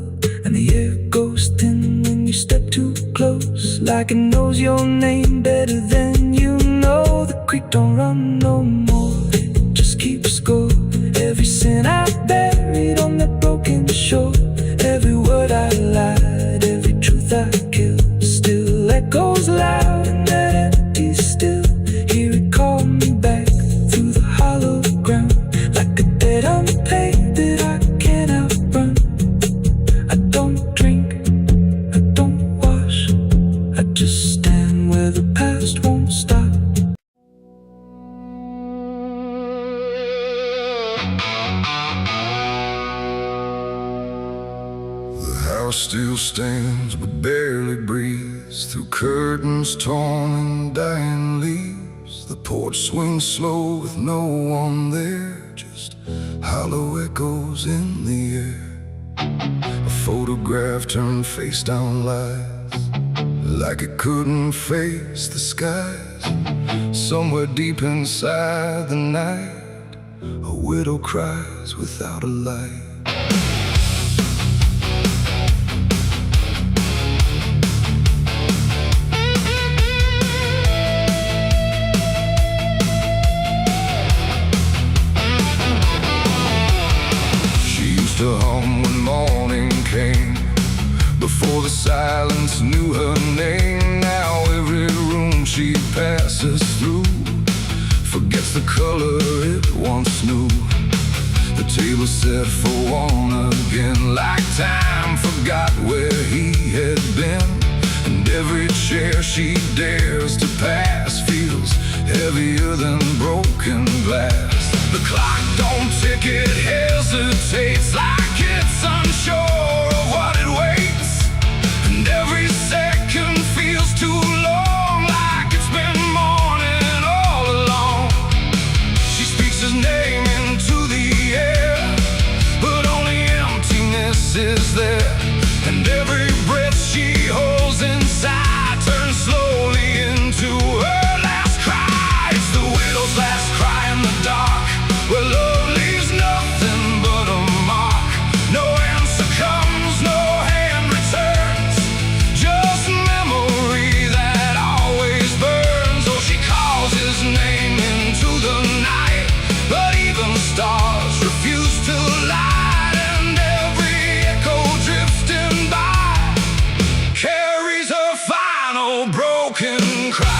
And the air goes thin when you step too close, like it knows your name better than you know. The creek don't run no more, it just keeps score. Every sin I buried on that broken shore, every word I lied, every truth I killed, still echoes loud in that empty still. Hear it call me back through the hollow ground, like a debt unpaid that I can't outrun. I don't drink, I don't wash, I just stand where the past won't stop. Still stands but barely breathes through curtains torn and dying leaves. The porch swings slow with no one there, just hollow echoes in the air. A photograph turned face down lies, like it couldn't face the skies. Somewhere deep inside the night, a widow cries without a light. To hum when morning came, before the silence knew her name. Now every room she passes through forgets the color it once knew. The table set for one again, like time forgot where he had been. And every chair she dares to pass feels heavier than broken glass. The clock don't tick, it hesitates, like it's unsure of what it waits. And every second feels too long, like it's been mourning all along. She speaks his name into the air, but only emptiness is there. And every breath she holds inside turns slowly into her last cry. It's the widow's last cry in the dark, where love leaves nothing but a mark. No answer comes, no hand returns, just memory that always burns. Oh, she calls his name into the night, but even stars refuse to light. And every echo drifting by carries her final broken cry.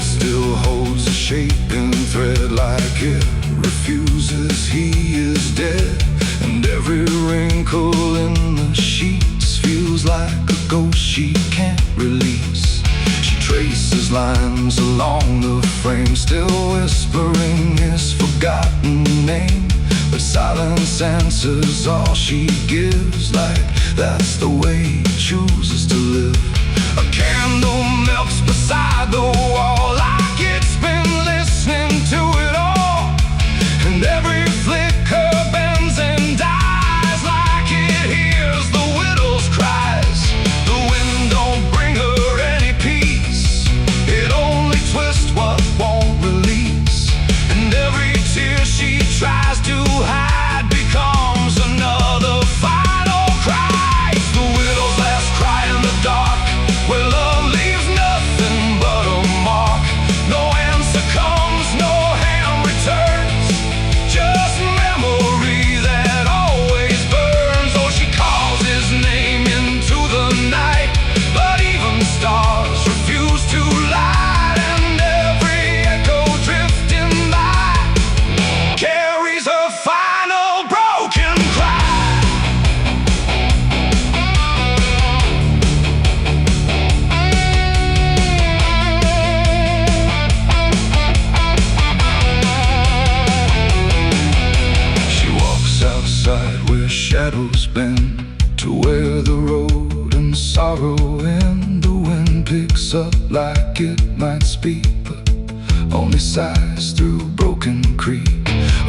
Still holds a shaping thread, like it refuses he is dead. And every wrinkle in the sheets feels like a ghost she can't release. She traces lines along the frame, still whispering his forgotten name. But silence answers all she gives, like that's the way he chooses to live. A candle melts beside the wall, like it's been listening to it all. And every flicker bends and dies, like it hears the widow's cries. The wind don't bring her any peace, it only twists what won't release. And every tear she tries to hide becomes another final cry. It's the widow's last cry in the dark, picks up like it might speak, but only sighs through Broken Creek.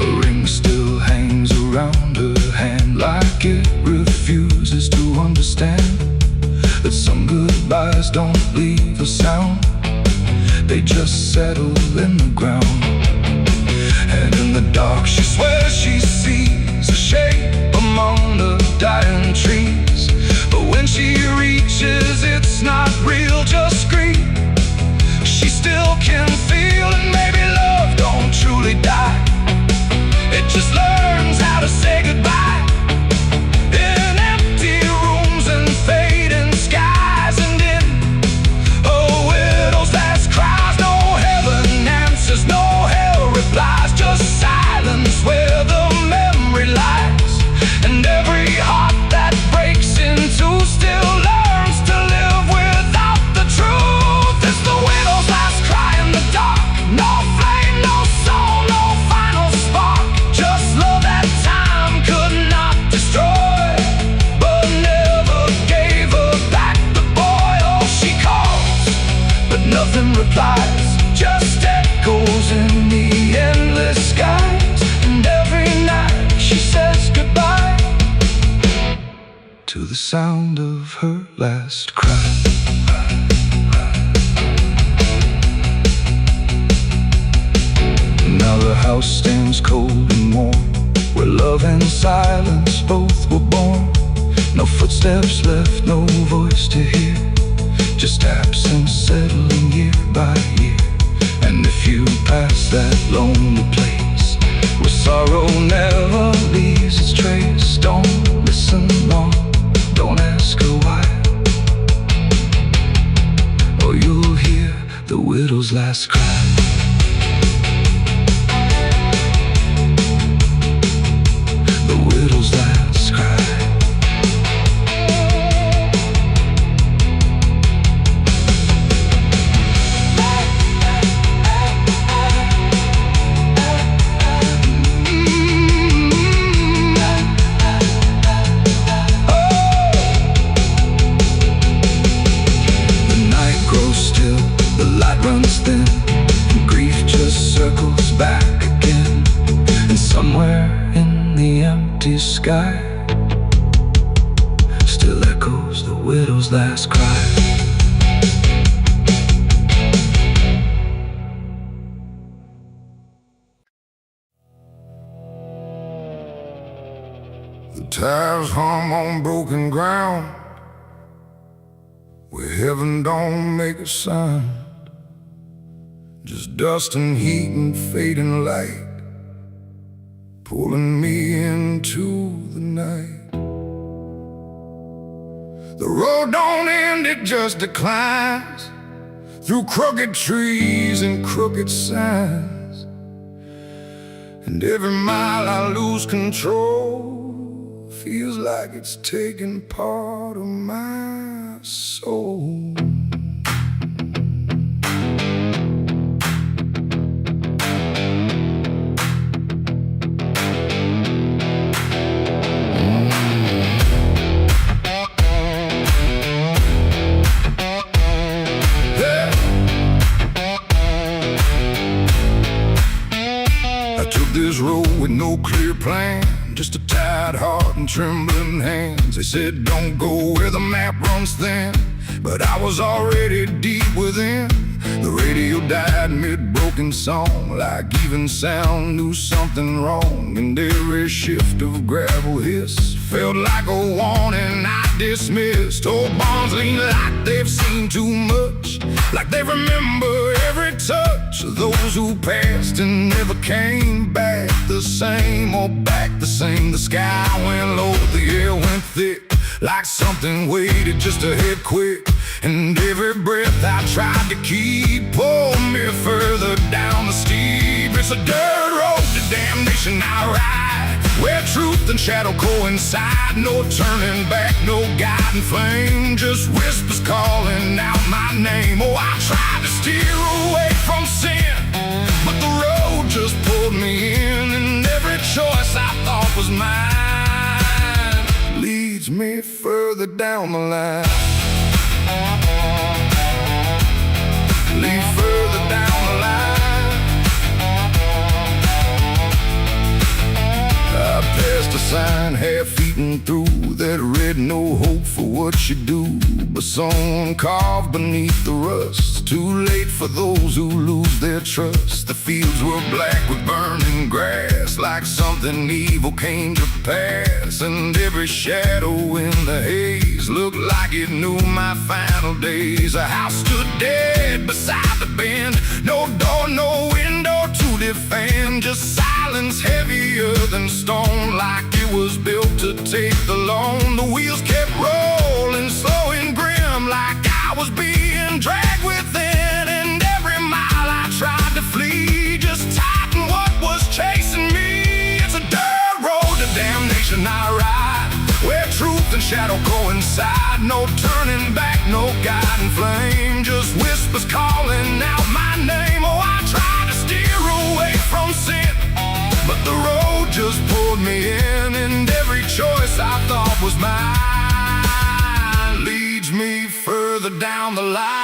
A ring still hangs around her hand like it refuses to understand that some goodbyes don't leave a sound, they just settle in the ground. And in the dark she swears she sees a shape among the dying trees, but when she reaches it's not real, just scream. She still can feel, and maybe love don't truly die, it just learns how to say goodbye. In empty rooms and fading skies, and in a widow's last cries, no heaven answers, no hell replies, just silence where the memory lies. And every heart that breaks in two still learns to live without the truth. It's the widow's last cry in the dark, no flame, no soul, no final spark, just love that time could not destroy, but never gave her back the boy. Oh, she calls, but nothing replies, just echoes in the endless skies. And every night she says goodbye to the sound of her last cry. Now the house stands cold and warm, where love and silence both were born. No footsteps left, no voice to hear, just absence settling year by year. And if you pass that lonely place where sorrow never leaves its trace, don't listen long, don't ask her why, or you'll hear the widow's last cry. The widow's last cry. Runs thin, and grief just circles back again. And somewhere in the empty sky still echoes the widow's last cry. The tires hum on broken ground, where heaven don't make a sound, just dust and heat and fading light, pulling me into the night. The road don't end, it just declines through crooked trees and crooked signs. And every mile I lose control, feels like it's taking part of my soul. This road with no clear plan, just a tired heart and trembling hands. They said don't go where the map runs thin, but I was already deep within. The radio died mid-broken song, like even sound knew something wrong. And every shift of gravel hiss felt like a warning I dismissed. Old bonds lean like they've seen too much, like they remember every touch of those who passed and never came back the same, or back the same. The sky went low, the air went thick, like something waited just to hit quick. And every breath I tried to keep pulled me further down the steep. It's a dirt road to damnation I ride, where truth and shadow coincide. No turning back, no guiding flame, just whispers calling out my name. Oh, I tried to steer away from sin, but the road just pulled me in. And every choice I thought was mine leads me further down the line. mind half-eaten through that read no hope for what you do, but someone carved beneath the rust. Too late for those who lose their trust. The fields were black with burning grass, like something evil came to pass, and every shadow in the haze looked like it knew my final days. A house stood dead beside the bend, no door, no window to defend, just silence heavier than stone, like it was built to take the loan. The wheels kept rolling, slow and grim, like I was being dragged within, and every mile I tried to flee just tightened what was chasing me. It's a dirt road to damnation I ride, where truth and shadow coincide. No turning back, no guiding flame, just whispers calling out my name. Oh, I tried to steer away from sin, but the road just pulled me in, and every choice I thought was mine leads me further down the line.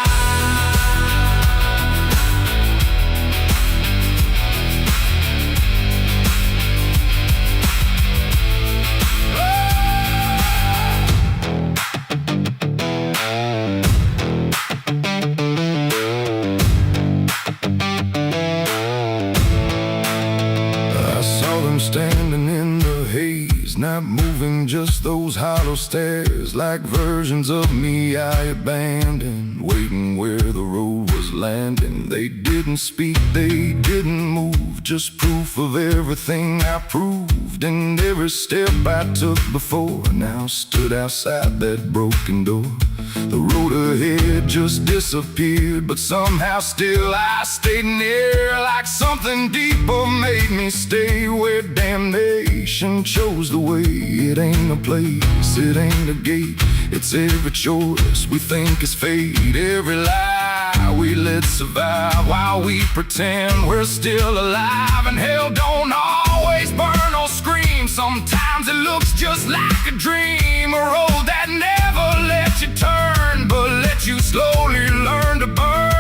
Standing in the haze, not moving, just those hollow stares, like versions of me I abandoned, waiting where the road was landing. They didn't speak, they didn't move, just proof of everything I proved, and every step I took before now stood outside that broken door. The road ahead just disappeared, but somehow still I stayed near, like something deeper made me stay, where damnation chose the way. It ain't a place, it ain't a gate, it's every choice we think is fate, every lie we let survive while we pretend we're still alive. And hell don't always burn or scream, sometimes it looks just like a dream, a road that never lets you turn, but lets you slowly learn to burn.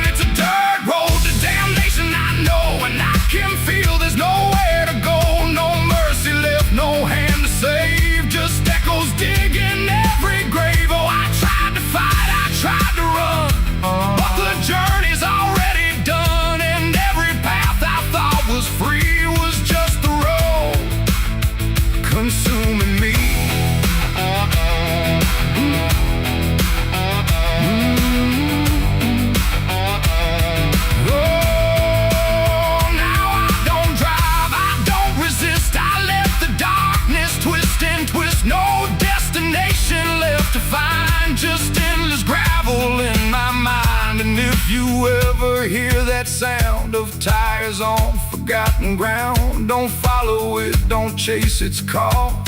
It's a dirt road to damnation, I know, and I can feel there's nowhere to go, no mercy left, no hand to save, just echoes digging every grave. Oh, I tried to fight, I tried to run, but the journey's already done, and every path I thought was free was just the road consuming me. No destination left to find, just endless gravel in my mind. And if you ever hear that sound of tires on forgotten ground, don't follow it, don't chase its call,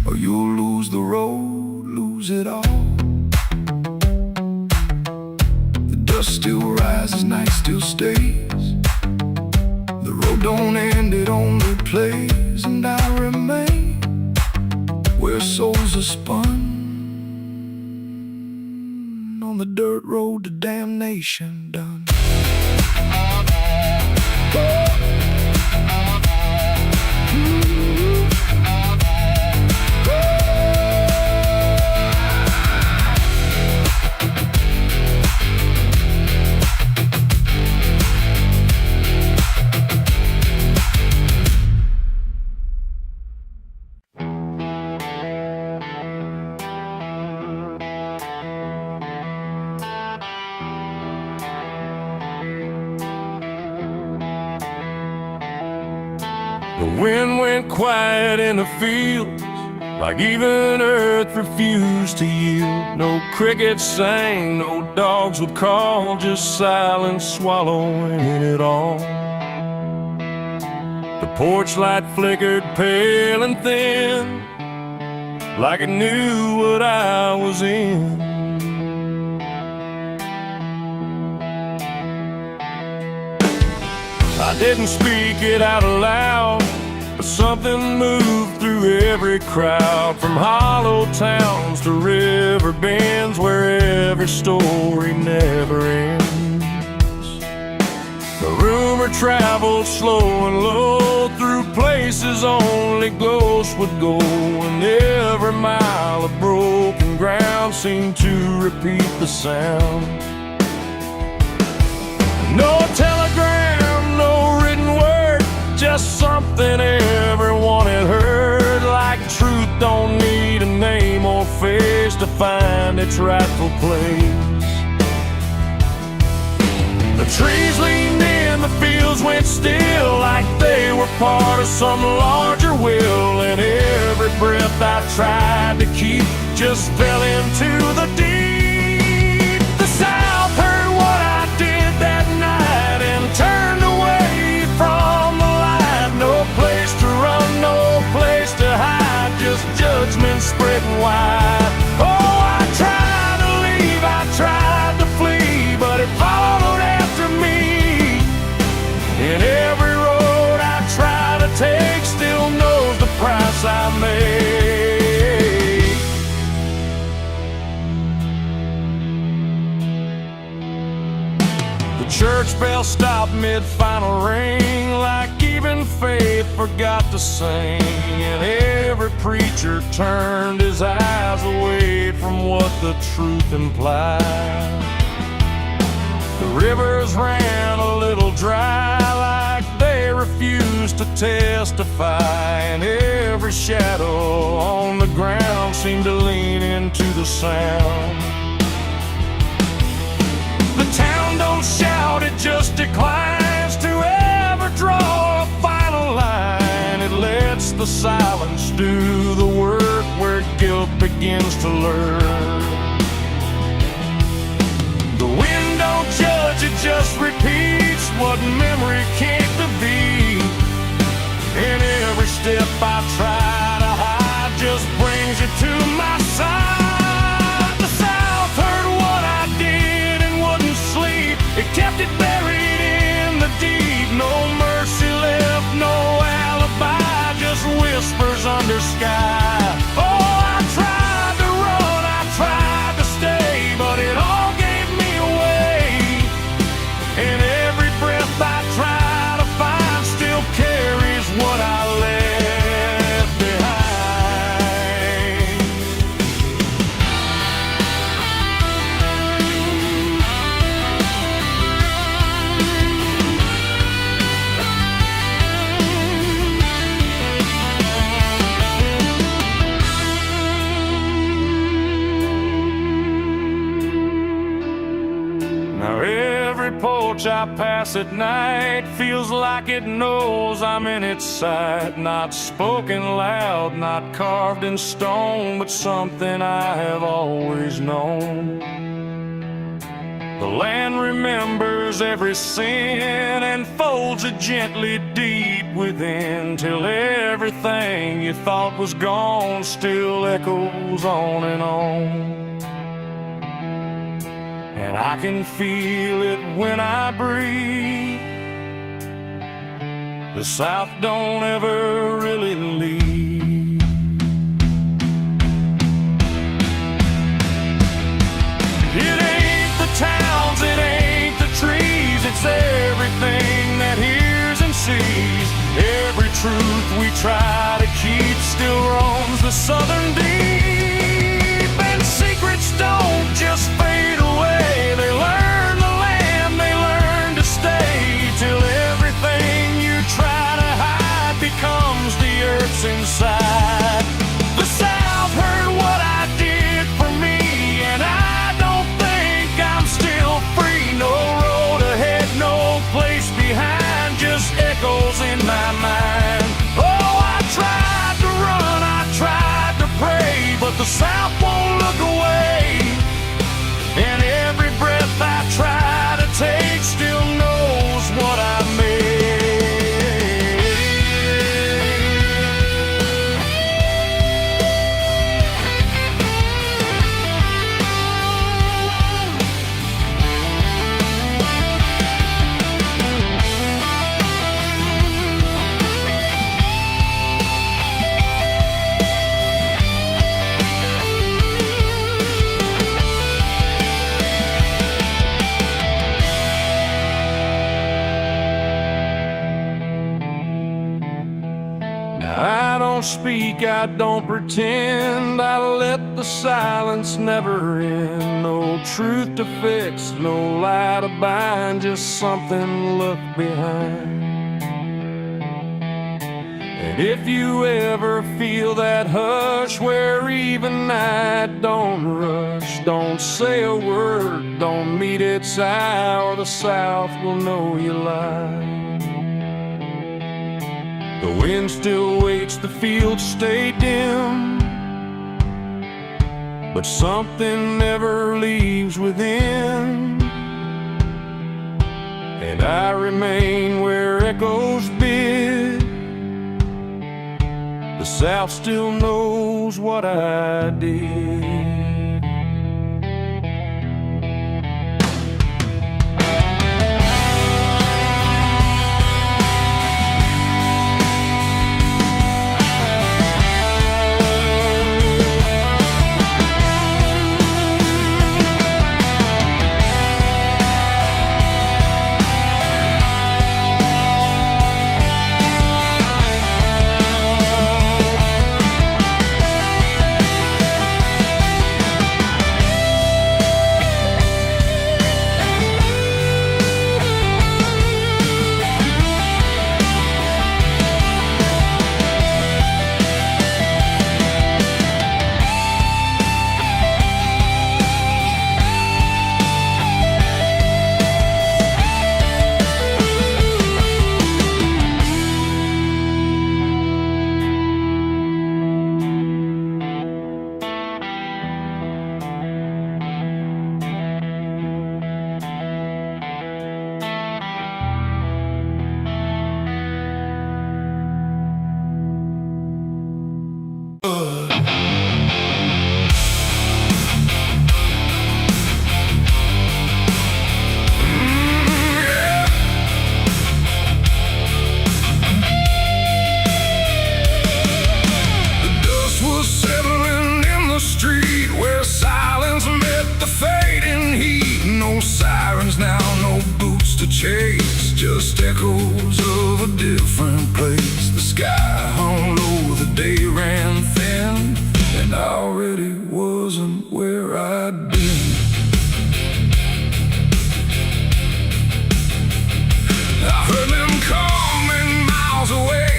or you'll lose the road, lose it all. The dust still rises, night still stays, the road don't end, it only plays, and I remain where souls are spun on the dirt road to damnation done. The wind went quiet in the fields, like even earth refused to yield. No crickets sang, no dogs would call, just silence swallowing it all. The porch light flickered pale and thin, like it knew what I was in. I didn't speak it out loud, but something moved through every crowd, from hollow towns to river bends, where every story never ends. The rumor traveled slow and low through places only ghosts would go, and every mile of broken ground seemed to repeat the sound. No telegram, no written word, just something everyone had heard, like truth don't need a name or face to find its rightful place. The trees leaned in, the fields went still, like they were part of some larger will, and every breath I tried to keep just fell into the deep. The South heard what I did that night and turned away from the light. No place to run, no place to hide, just judgment spreading wide. Oh, I tried to leave, I tried to flee, but it followed after me. And every road I try to take still knows the price I made. The church bell stopped mid-final ring, like even faith forgot to sing, and every preacher turned his eyes away from what the truth implied. The rivers ran a little dry, like they refused to testify, and every shadow on the ground seemed to lean into the sound. The town don't shout, it just declines to ever draw a final line. It lets the silence do the work where guilt begins to lurk. The wind don't judge, it just repeats what memory can't defeat. And every step I try to hide just brings you to my side. The South heard what I did and wouldn't sleep. It kept it buried in the deep. No mercy left, no alibi, just whispers under sky. Oh, I tried to run, I tried to stay, but it all gave me away. And every breath I try to find still carries what I left behind. Now every porch I pass at night feels like it knows I'm in its sight. Not spoken loud, not carved in stone, but something I have always known. The land remembers every sin and folds it gently deep within, till everything you thought was gone still echoes on and on. And I can feel it when I breathe. The South don't ever really leave. It ain't the towns, it ain't the trees, it's everything that hears and sees. Every truth we try to keep still roams the southern deep. And secrets don't just fade away, they learn the land, they learn to stay, till everything you try to hide becomes the earth's inside. The South heard what I did for me, and I don't think I'm still free. No road ahead, no place behind, just echoes in my mind. Oh, I tried to run, I tried to pray, speak, I don't pretend. I let the silence never end. No truth to fix, no lie to bind, just something left behind. And if you ever feel that hush where even night don't rush, don't say a word, don't meet its eye, or the South will know you lie. The wind still waits, the fields stay dim, but something never leaves within. And I remain where echoes bid. The South still knows what I did. Chase, just echoes of a different place. The sky hung low, the day ran thin, and I already wasn't where I'd been. I heard them coming miles away,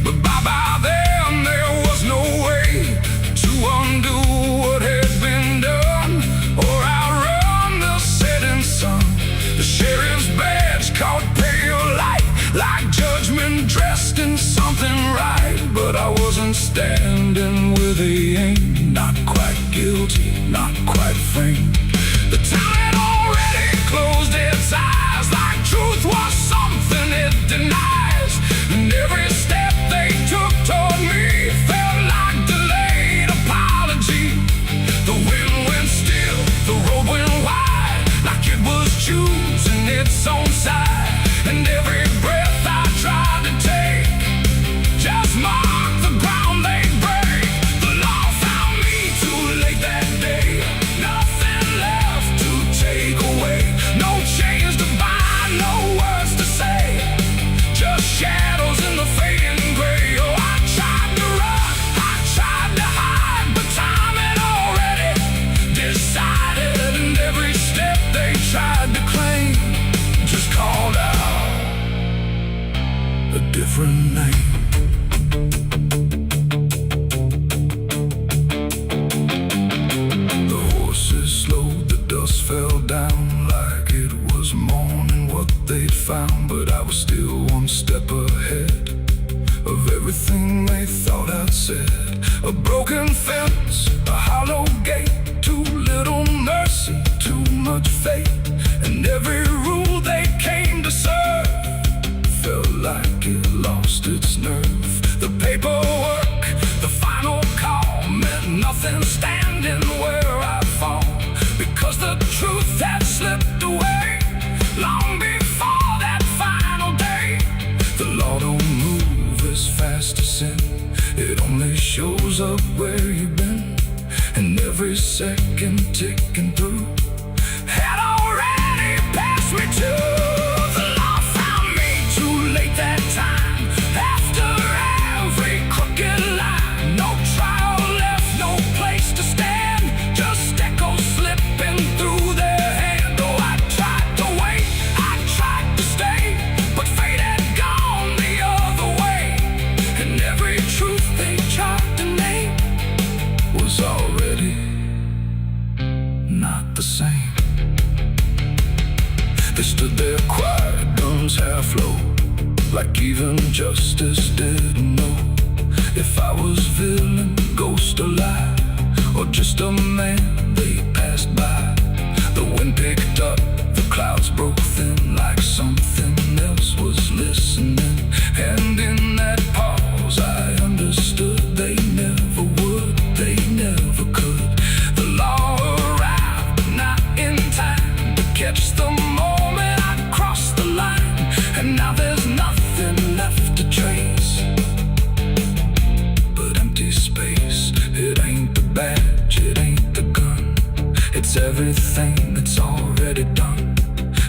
but by then there was no way to undo what had been done or outrun the setting sun. The sheriff's badge caught pale light, like judgment dressed in something right. But I wasn't standing where they aimed, not quite guilty, not quite framed. The town had already closed its eyes, like truth was something it denies. And every step they took toward me felt like delayed apology. The wind went still, the road went wide, like it was choosing its own side. And every breath I tried to take just marked the ground they'd break. The law found me too late that day, nothing left to take away. No chains to bind, no words to say, just shadows in the fading gray. Oh, I tried to run, I tried to hide, but time had already decided. And every step they tried to claim just called out a different name. The horses slowed, the dust fell down like it was morning what they'd found. But I was still one step ahead of everything they thought I'd said. A broken fence, a hollow gate, too little mercy, too much fate. And every rule they came to serve felt like it lost its nerve. The paperwork, the final call, meant nothing standing where I fall, because the truth had slipped away long before that final day. The law don't move as fast as sin, it only shows up where you've been. And every second ticking through had already passed me too. The law found me too late that time, after every crooked line. not the same. They stood there quiet, guns half low, like even justice didn't know if I was villain, ghost or lie, or just a man they passed by. The wind picked up, the clouds broke thin, like something else was listening. And in that pause I understood they never would, they never could. The law arrived, but not in time to catch the moment I crossed the line. And now there's nothing left to trace but empty space. It ain't the badge, it ain't the gun, it's everything that's already done.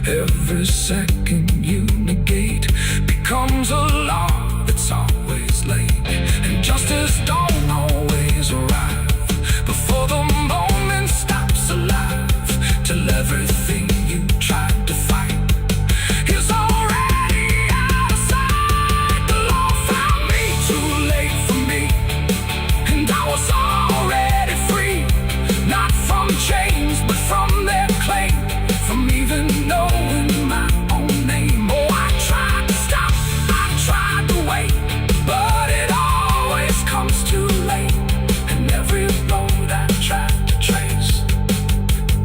Every second you negate becomes a law that's always late. And justice don't always arrive before the moment stops alive, till everything you tried to fight is already out of sight. The law found me too late for me, and I was already free, not from chains but from their claim, from even knowing my own name. Oh, I tried to stop, I tried to wait, but it always comes too late. And every road I tried to trace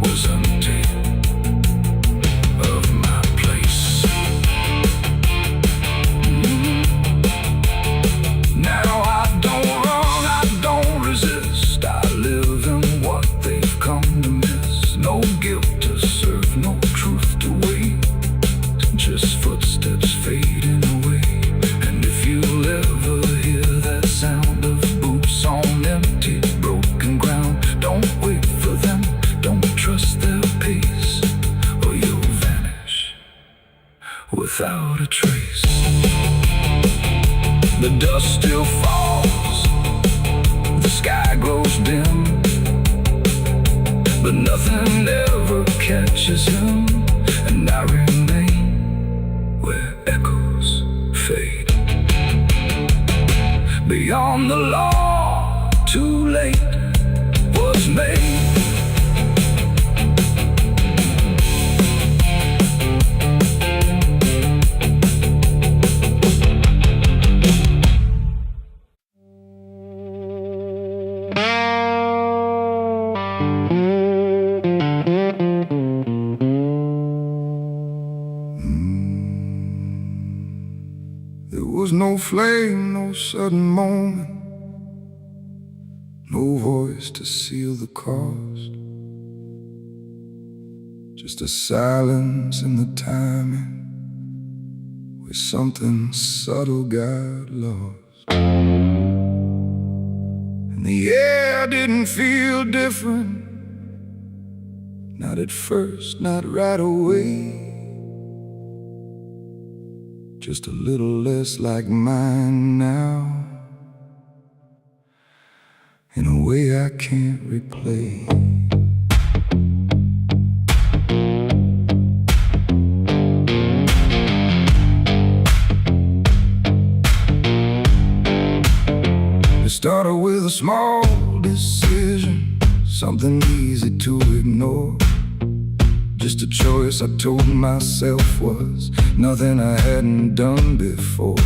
was empty of my place. Now I don't run, I don't resist, I live in what they've come to miss. No guilt to serve, no truth to wait, just footsteps fading away. And if you'll ever hear that sound of boots on empty, broken ground, don't wait for them, don't trust their pace, or you'll vanish without a trace. The dust still falls, the sky grows dim, but nothing ever catches him. And I remain where echoes fade. Beyond the law, too late was made. There was no flame, no sudden moment, no voice to seal the cost, just a silence in the timing where something subtle got lost. And the air didn't feel different, not at first, not right away, just a little less like mine now, in a way I can't replay. It started with a small decision, something easy to ignore, just a choice I told myself was nothing I hadn't done before.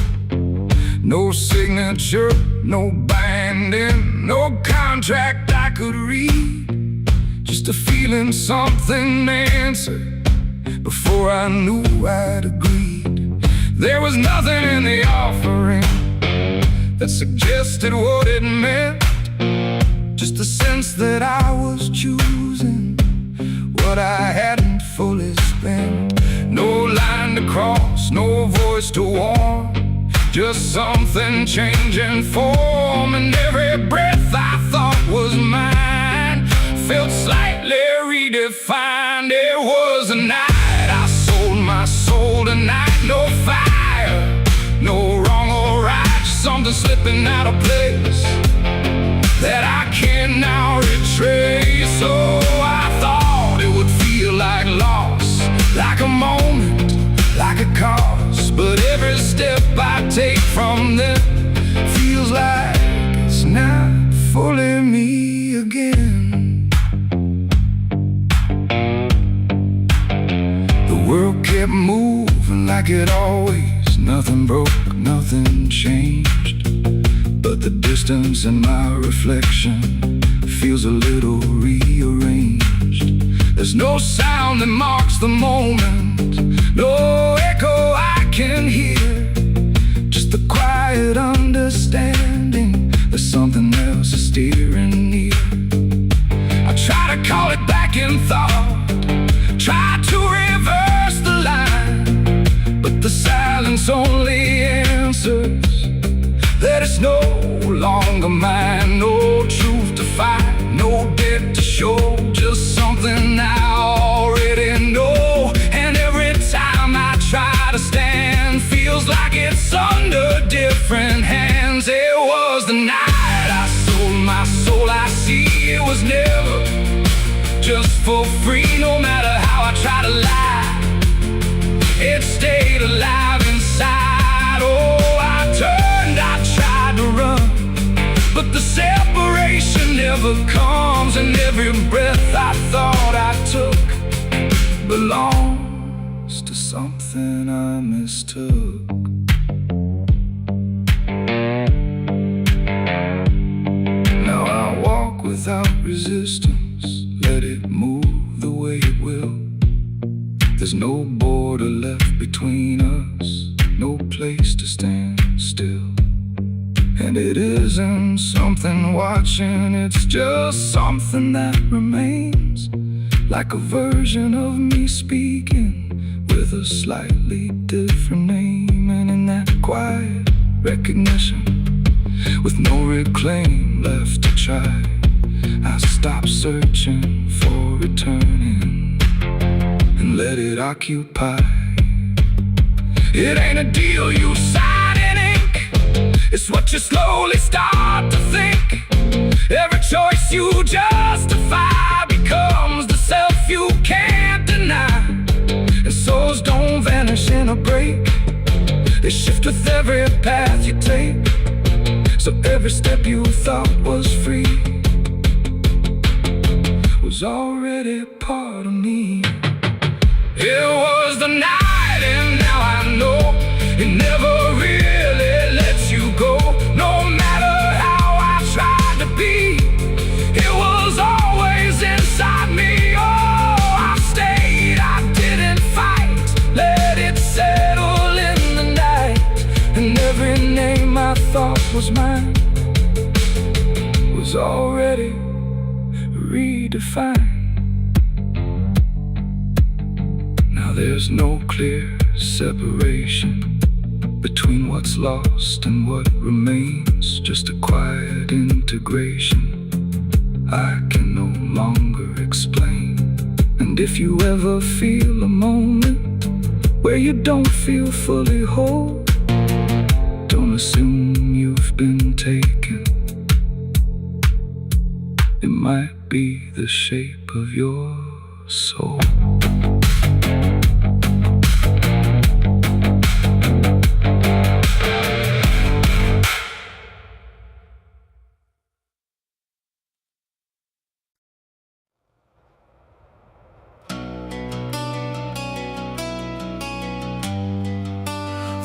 No signature, no binding, no contract I could read, just a feeling something answered before I knew I'd agreed. There was nothing in the offering that suggested what it meant, just a sense that I was choosing what I hadn't fully spent. No line to cross, no voice to warn, just something changing form. And every breath I thought was mine felt slightly redefined. It was a night I sold my soul tonight. No fire, no wrong or right, just something slipping out of place that I can now retrace. So I thought it would feel like loss, like a moment, like a cause. But every step I take from them feels like it's not fully me again. like it always. Nothing broke, nothing changed, but the distance in my reflection feels a little rearranged. There's no sound that marks the moment, no echo I can hear, just the quiet understanding that something else is steering near. I try to call it back in thought, try to reverse the line, but the silence only answers that it's no longer mine. No truth to find, no debt to show, just something I already know. And every time I try to stand, feels like it's under different hands. It was the night I sold my soul. I see it was never just for free. No matter how I try to lie, it stayed alive inside. Oh, I turned, I tried to run, but the separation never comes. And every breath I thought I took belongs to something I mistook. Now I walk without resistance, let it move the way it will. There's no border left between us, no place to stand still. And it isn't something watching, it's just something that remains, like a version of me speaking with a slightly different name. And in that quiet recognition, with no reclaim left to try, I stop searching for returning and let it occupy. It ain't a deal you sign in ink, it's what you slowly start to think. Every choice you justify becomes the self you can't deny. And souls don't vanish in a break, they shift with every path you take. So every step you thought was free was already part of me. It was the night, and now I know it never really lets you go. No matter how I tried to be, it was always inside me. Oh, I stayed, I didn't fight, let it settle in the night. And every name I thought was mine was already redefined. Now there's no clear separation between what's lost and what remains, just a quiet integration I can no longer explain. And if you ever feel a moment where you don't feel fully whole, don't assume you've been taken. It might be the shape of your soul.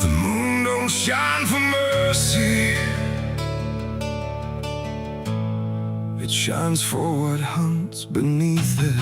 The moon don't shine for mercy, It shines for what hunts beneath it.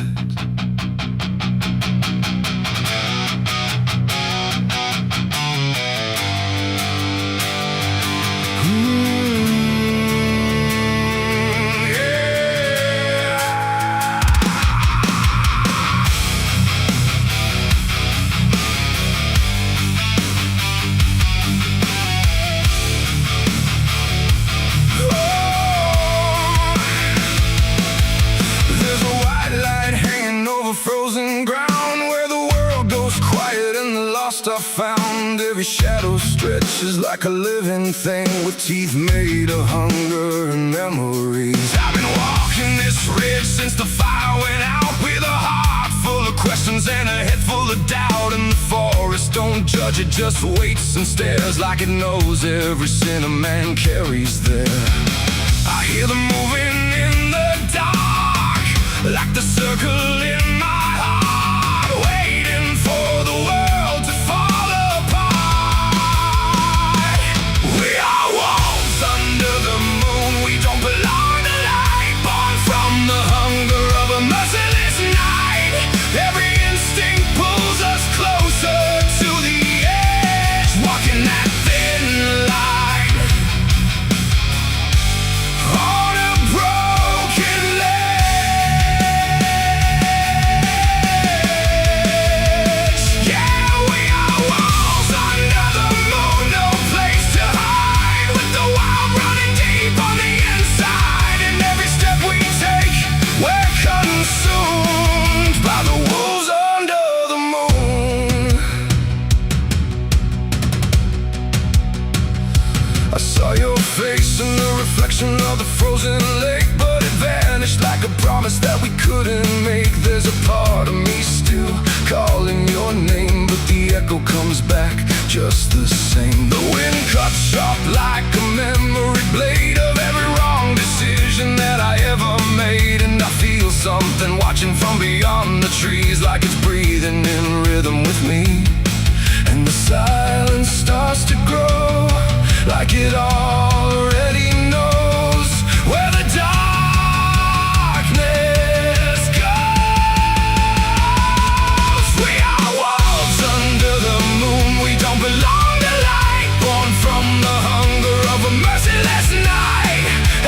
Frozen ground where the world goes quiet and the lost are found. Every shadow stretches like a living thing with teeth made of hunger and memories. I've been walking this ridge since the fire went out, with a heart full of questions and a head full of doubt. And the forest don't judge, it just waits and stares like it knows every sin a man carries there. I hear them moving in the dark, like the circle in my heart, waiting for the world to fall apart. just the same. The wind cuts sharp like a memory blade of every wrong decision that I ever made. And I feel something watching from beyond the trees, like it's breathing in rhythm with me. And the silence starts to grow, like it already knows where the darkness goes. We are wolves under the moon. We don't belong to light, born from the hunger of a merciless night.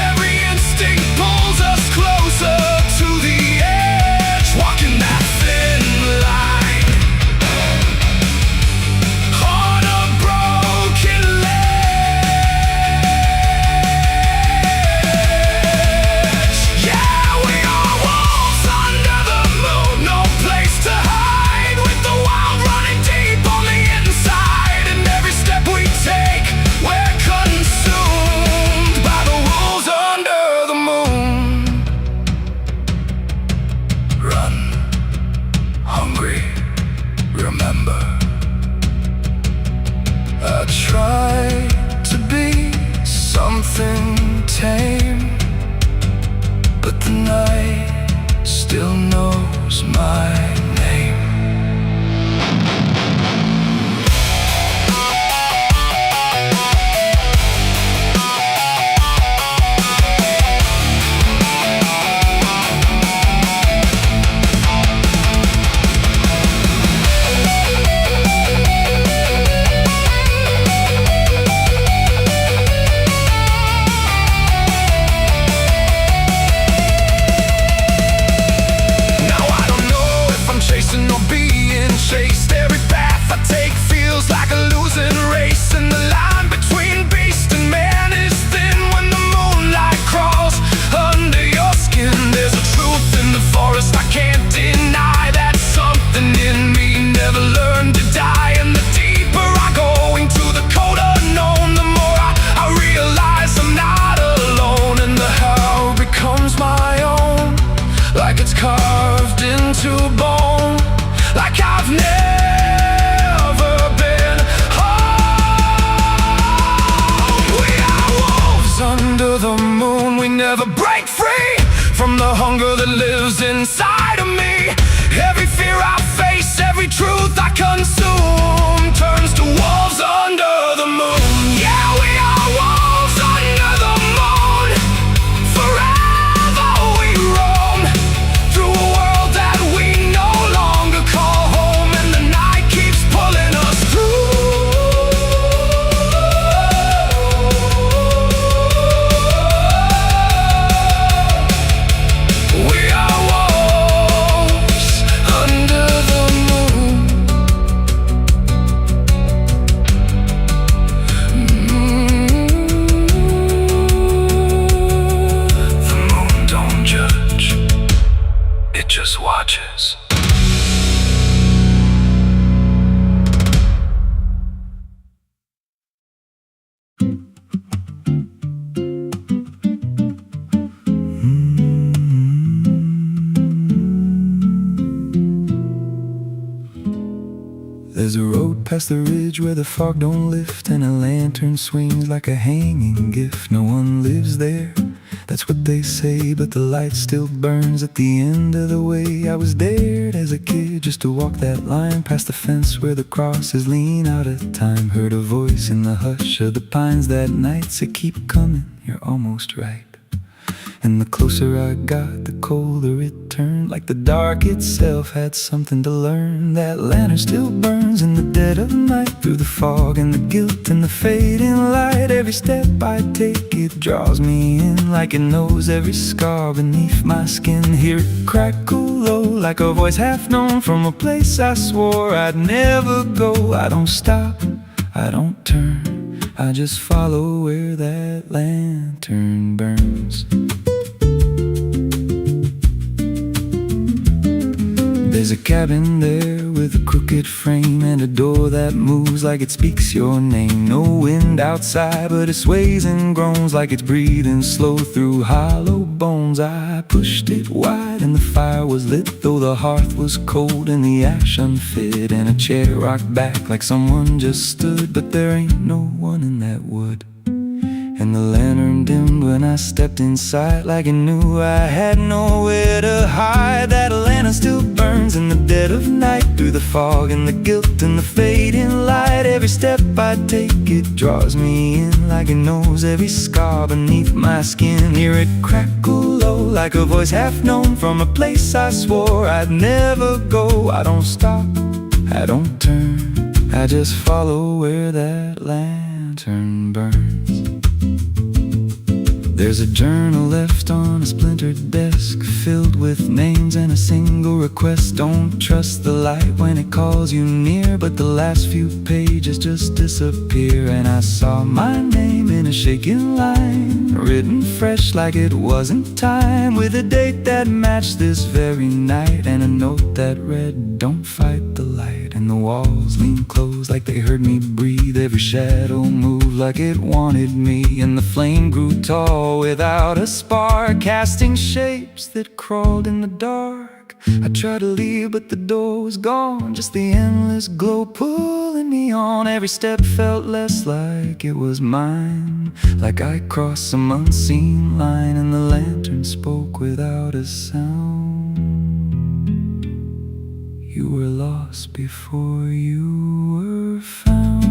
Every instinct pulls us closer to the edge, walking that thin line. Tame, but the night still knows my name. Chased, every path I take feels like a losing race, and the line between beast and man is thin when the moonlight crawls under your skin. There's a truth in the forest I can't deny, that something in me never learned to die. And the deeper I go into the cold unknown, the more I realize I'm not alone, and the how becomes my own, like it's carved into bone, like I've never been home. We are wolves under the moon. We never break free from the hunger that lives inside of me. Every fear I face, every truth I consume turns to wolves under the moon. Yeah, we are wolves under the moon. Forever we roam through a world that we no longer call home, and the night keeps pulling us through. We are wolves under the moon. The moon don't judge, it just watches. There's a road past the ridge where the fog don't lift, and a lantern swings like a hanging gift. No one lives there, that's what they say, but the light still burns at the end of the way. I was dared as a kid just to walk that line past the fence where the crosses lean out of time. Heard a voice in the hush of the pines that night say, keep coming, you're almost right. And the closer I got, the colder it turned, like the dark itself had something to learn. That lantern still burns in the dead of night, through the fog and the guilt and the fading light. Every step I take, it draws me in, like it knows every scar beneath my skin. Hear it crackle low, like a voice half known from a place I swore I'd never go. I don't stop, I don't turn, I just follow where that lantern burns. There's a cabin there with a crooked frame and a door that moves like it speaks your name. No wind outside, but it sways and groans like it's breathing slow through hollow bones. I pushed it wide and the fire was lit, though the hearth was cold and the ash unfit, and a chair rocked back like someone just stood. But there ain't no one in that wood. And the lantern dimmed when I stepped inside, like it knew I had nowhere to hide. That lantern still burns in the dead of night, through the fog and the guilt and the fading light. Every step I take, it draws me in, like it knows every scar beneath my skin. Hear it crackle low, like a voice half known from a place I swore I'd never go. I don't stop, I don't turn, I just follow where that lantern burns. There's a journal left on a splintered desk, filled with names and a single request. Don't trust the light when it calls you near, but the last few pages just disappear. And I saw my name in a shaking line, written fresh like it wasn't time, with a date that matched this very night, and a note that read, don't fight the light. And the walls leaned close like they heard me breathe. Every shadow moved like it wanted me, and the flame grew tall without a spark, casting shapes that crawled in the dark. I tried to leave, but the door was gone, just the endless glow pulling me on. Every step felt less like it was mine, like I crossed some unseen line, and the lantern spoke without a sound. You were lost before you were found.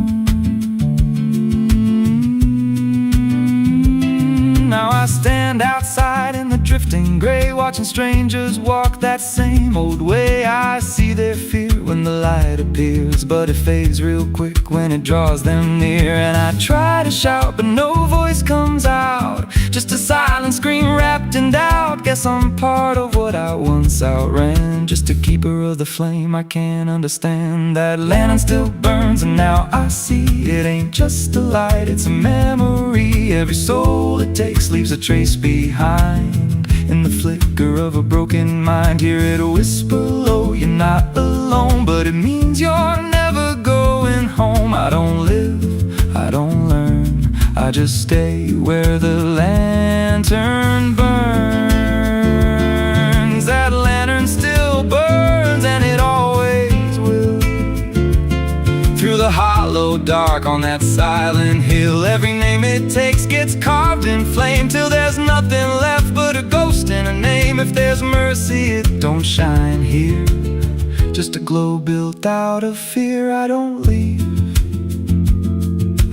Now I stand outside in the drifting gray, watching strangers walk that same old way. I see their fear when the light appears, but it fades real quick when it draws them near. And I try to shout, but no voice comes out, just a silent scream wrapped in doubt. Guess I'm part of what I once outran, just a keeper of the flame I can't understand. That lantern still burns, and now I see it ain't just a light, it's a memory. Every soul it takes leaves a trace behind, in the flicker of a broken mind. Hear it whisper low, you're not alone, but it means you're never going home. I don't live, I don't learn, I just stay where the lantern burns. That lantern still burns, and it always will, through the hollow dark on that silent hill. Every name it takes gets carved in flame, till there's nothing left but a ghost and a name. If there's mercy, it don't shine here, just a glow built out of fear. I don't leave,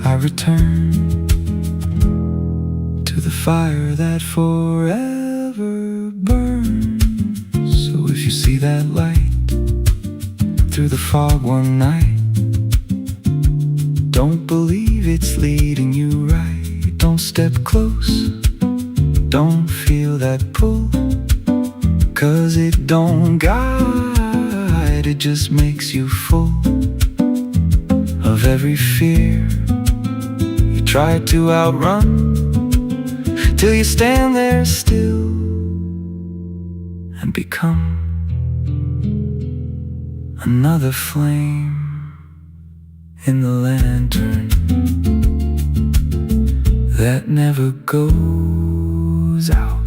I return to the fire that forever burns. So if you see that light through the fog one night, don't believe it's leading you right. Don't step close, don't feel that pull, 'cause it don't guide, it just makes you full of every fear you try to outrun, till you stand there still and become another flame in the lantern that never goes out.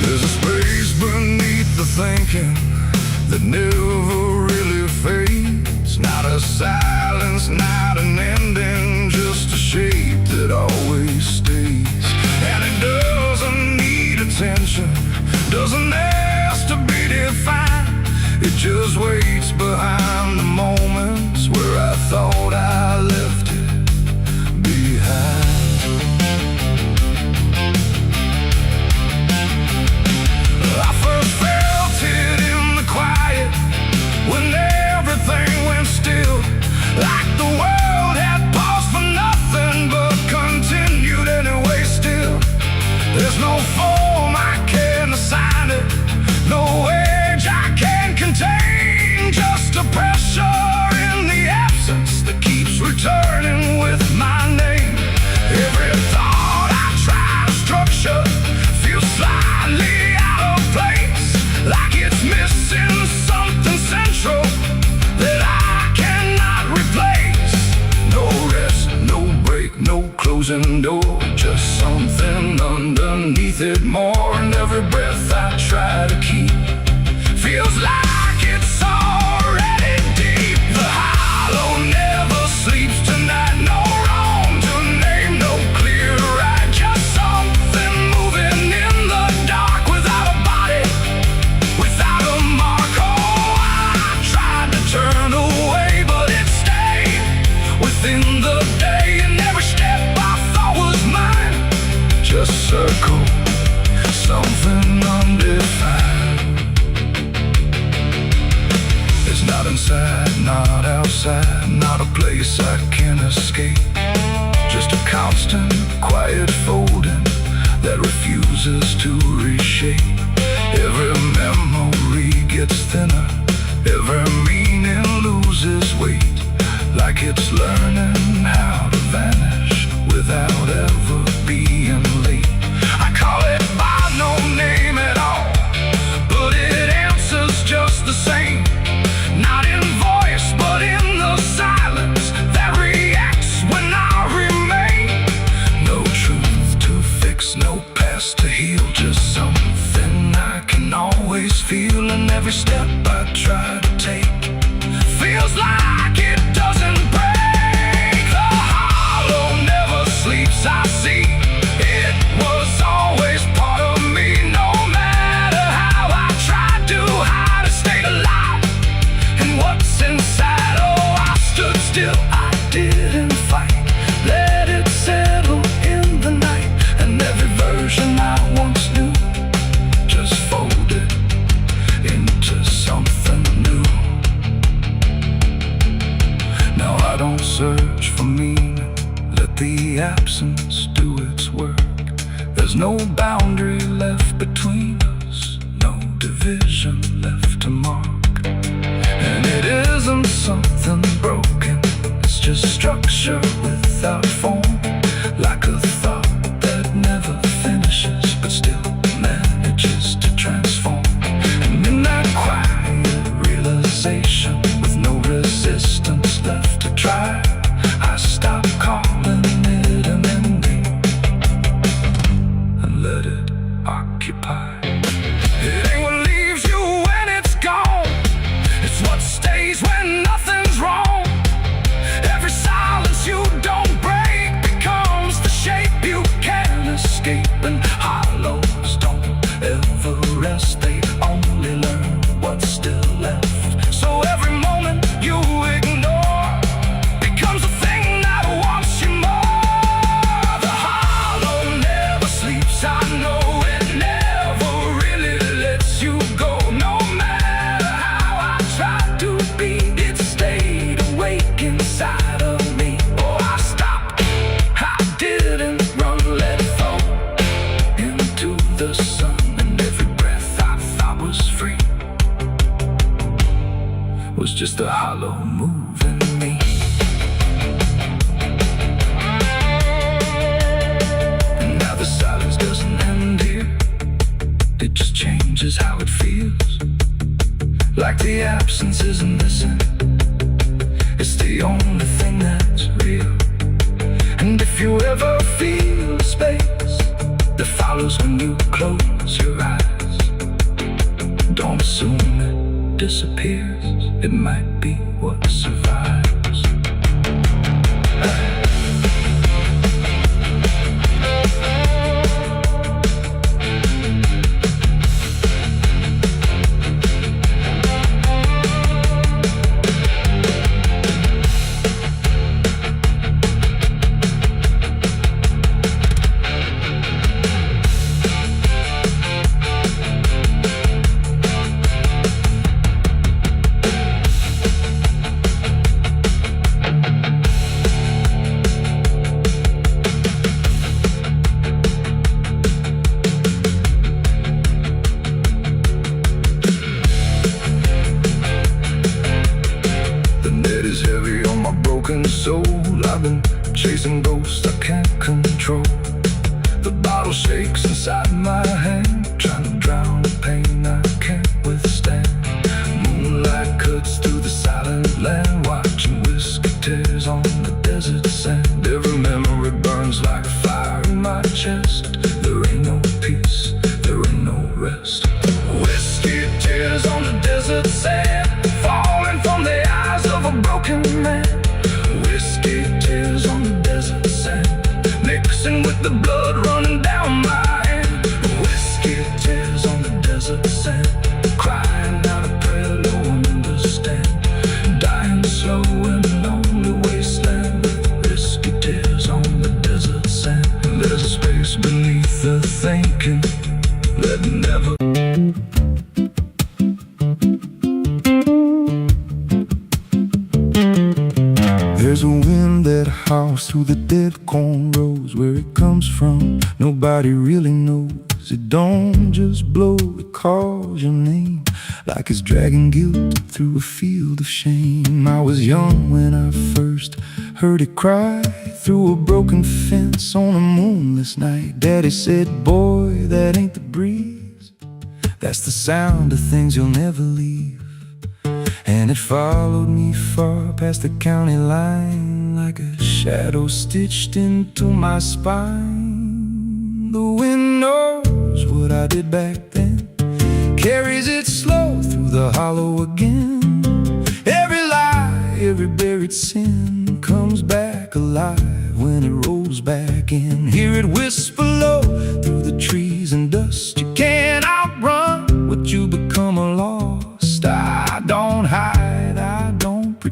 There's a space beneath the thinking that never really fades. Not a silence, not an ending, just a shape that always stays. And it doesn't need attention, doesn't ask to be defined. It just waits behind the moments where I thought I left it behind. I first felt it in the quiet, when everything went still, like the world had paused for nothing but continued. And door, just something underneath it more. And every breath I try to keep feels like it's already deep. The hollow never sleeps tonight. No wrong to name, no clear right. Just something moving in the dark without a body, without a mark. Oh, I tried to turn away, but it stayed within the day. And every step I thought was mine just circled something undefined. It's not inside, not outside, not a place I can escape. Just a constant, quiet folding that refuses to reshape. Every memory gets thinner, every meaning loses weight, like it's learning how to vanish without ever being late. I call it by no name at all, but it answers just the same. Not in voice, but in the silence that reacts when I remain. No truth to fix, no past to heal, just something I can always feel. And every step I try to take feels like it doesn't break. The hollow never sleeps, I see. It was always part of me, no matter how I tried to hide or stay alive. And what's inside, oh, I stood still, I didn't fight. Let it settle in the night. And every version I once knew just folded into something new. Now I don't search for meaning, let the absence do its work. There's no boundary left between us, no division left to mark. And it isn't something broken, it's just structure without form. Like a thought that never finishes, but still manages to transform. And in that quiet realization, with no resistance left to try, I stop calling it an ending and let it occupy. It ain't what leaves you when it's gone, it's what stays when nothing's wrong. Every silence you don't break becomes the shape you can't escape. And hollows don't ever rest, they only learn what's still left. So every moment you ignore becomes a thing that wants you more. The hollow never sleeps, I know it never really lets you go. No matter how I tried to be, it stayed awake inside of me. Oh, I stopped, I didn't run, let it fall into the sun. And every breath I thought was free was just a hollow move in me. And now the silence doesn't end here, it just changes how it feels. Like the absence isn't missing, it's the only thing that's real. And if you ever feel a space that follows when you close your eyes, don't assume it disappears, it might be what survives. Soul, I've been chasing ghosts I can't control. The bottle shakes inside my hand, trying to drown the pain I can't withstand. Moonlight cuts through the silent land, watching whiskey tears on the desert sand. Every memory burns like fire in my chest. There ain't no peace, there ain't no rest. Whiskey tears on the desert sand, falling from the eyes of a broken man. Whiskey tears on the desert sand, Mixing with the blood running down my hand. whiskey tears on the desert sand, Crying out a prayer no one understands. dying slow in a lonely wasteland. Whiskey tears on the desert sand. There's a space beneath the thinking that never. There's a wind that howls through the dead corn rows. Where it comes from, nobody really knows. It don't just blow, it calls your name, like it's dragging guilt through a field of shame. I was young when I first heard it cry through a broken fence on a moonless night. Daddy said, boy, that ain't the breeze, that's the sound of things you'll never leave. And it followed me far past the county line, like a shadow stitched into my spine. The wind knows what I did back then, carries it slow through the hollow again. Every lie, every buried sin comes back alive when it rolls back in. Hear it whisper low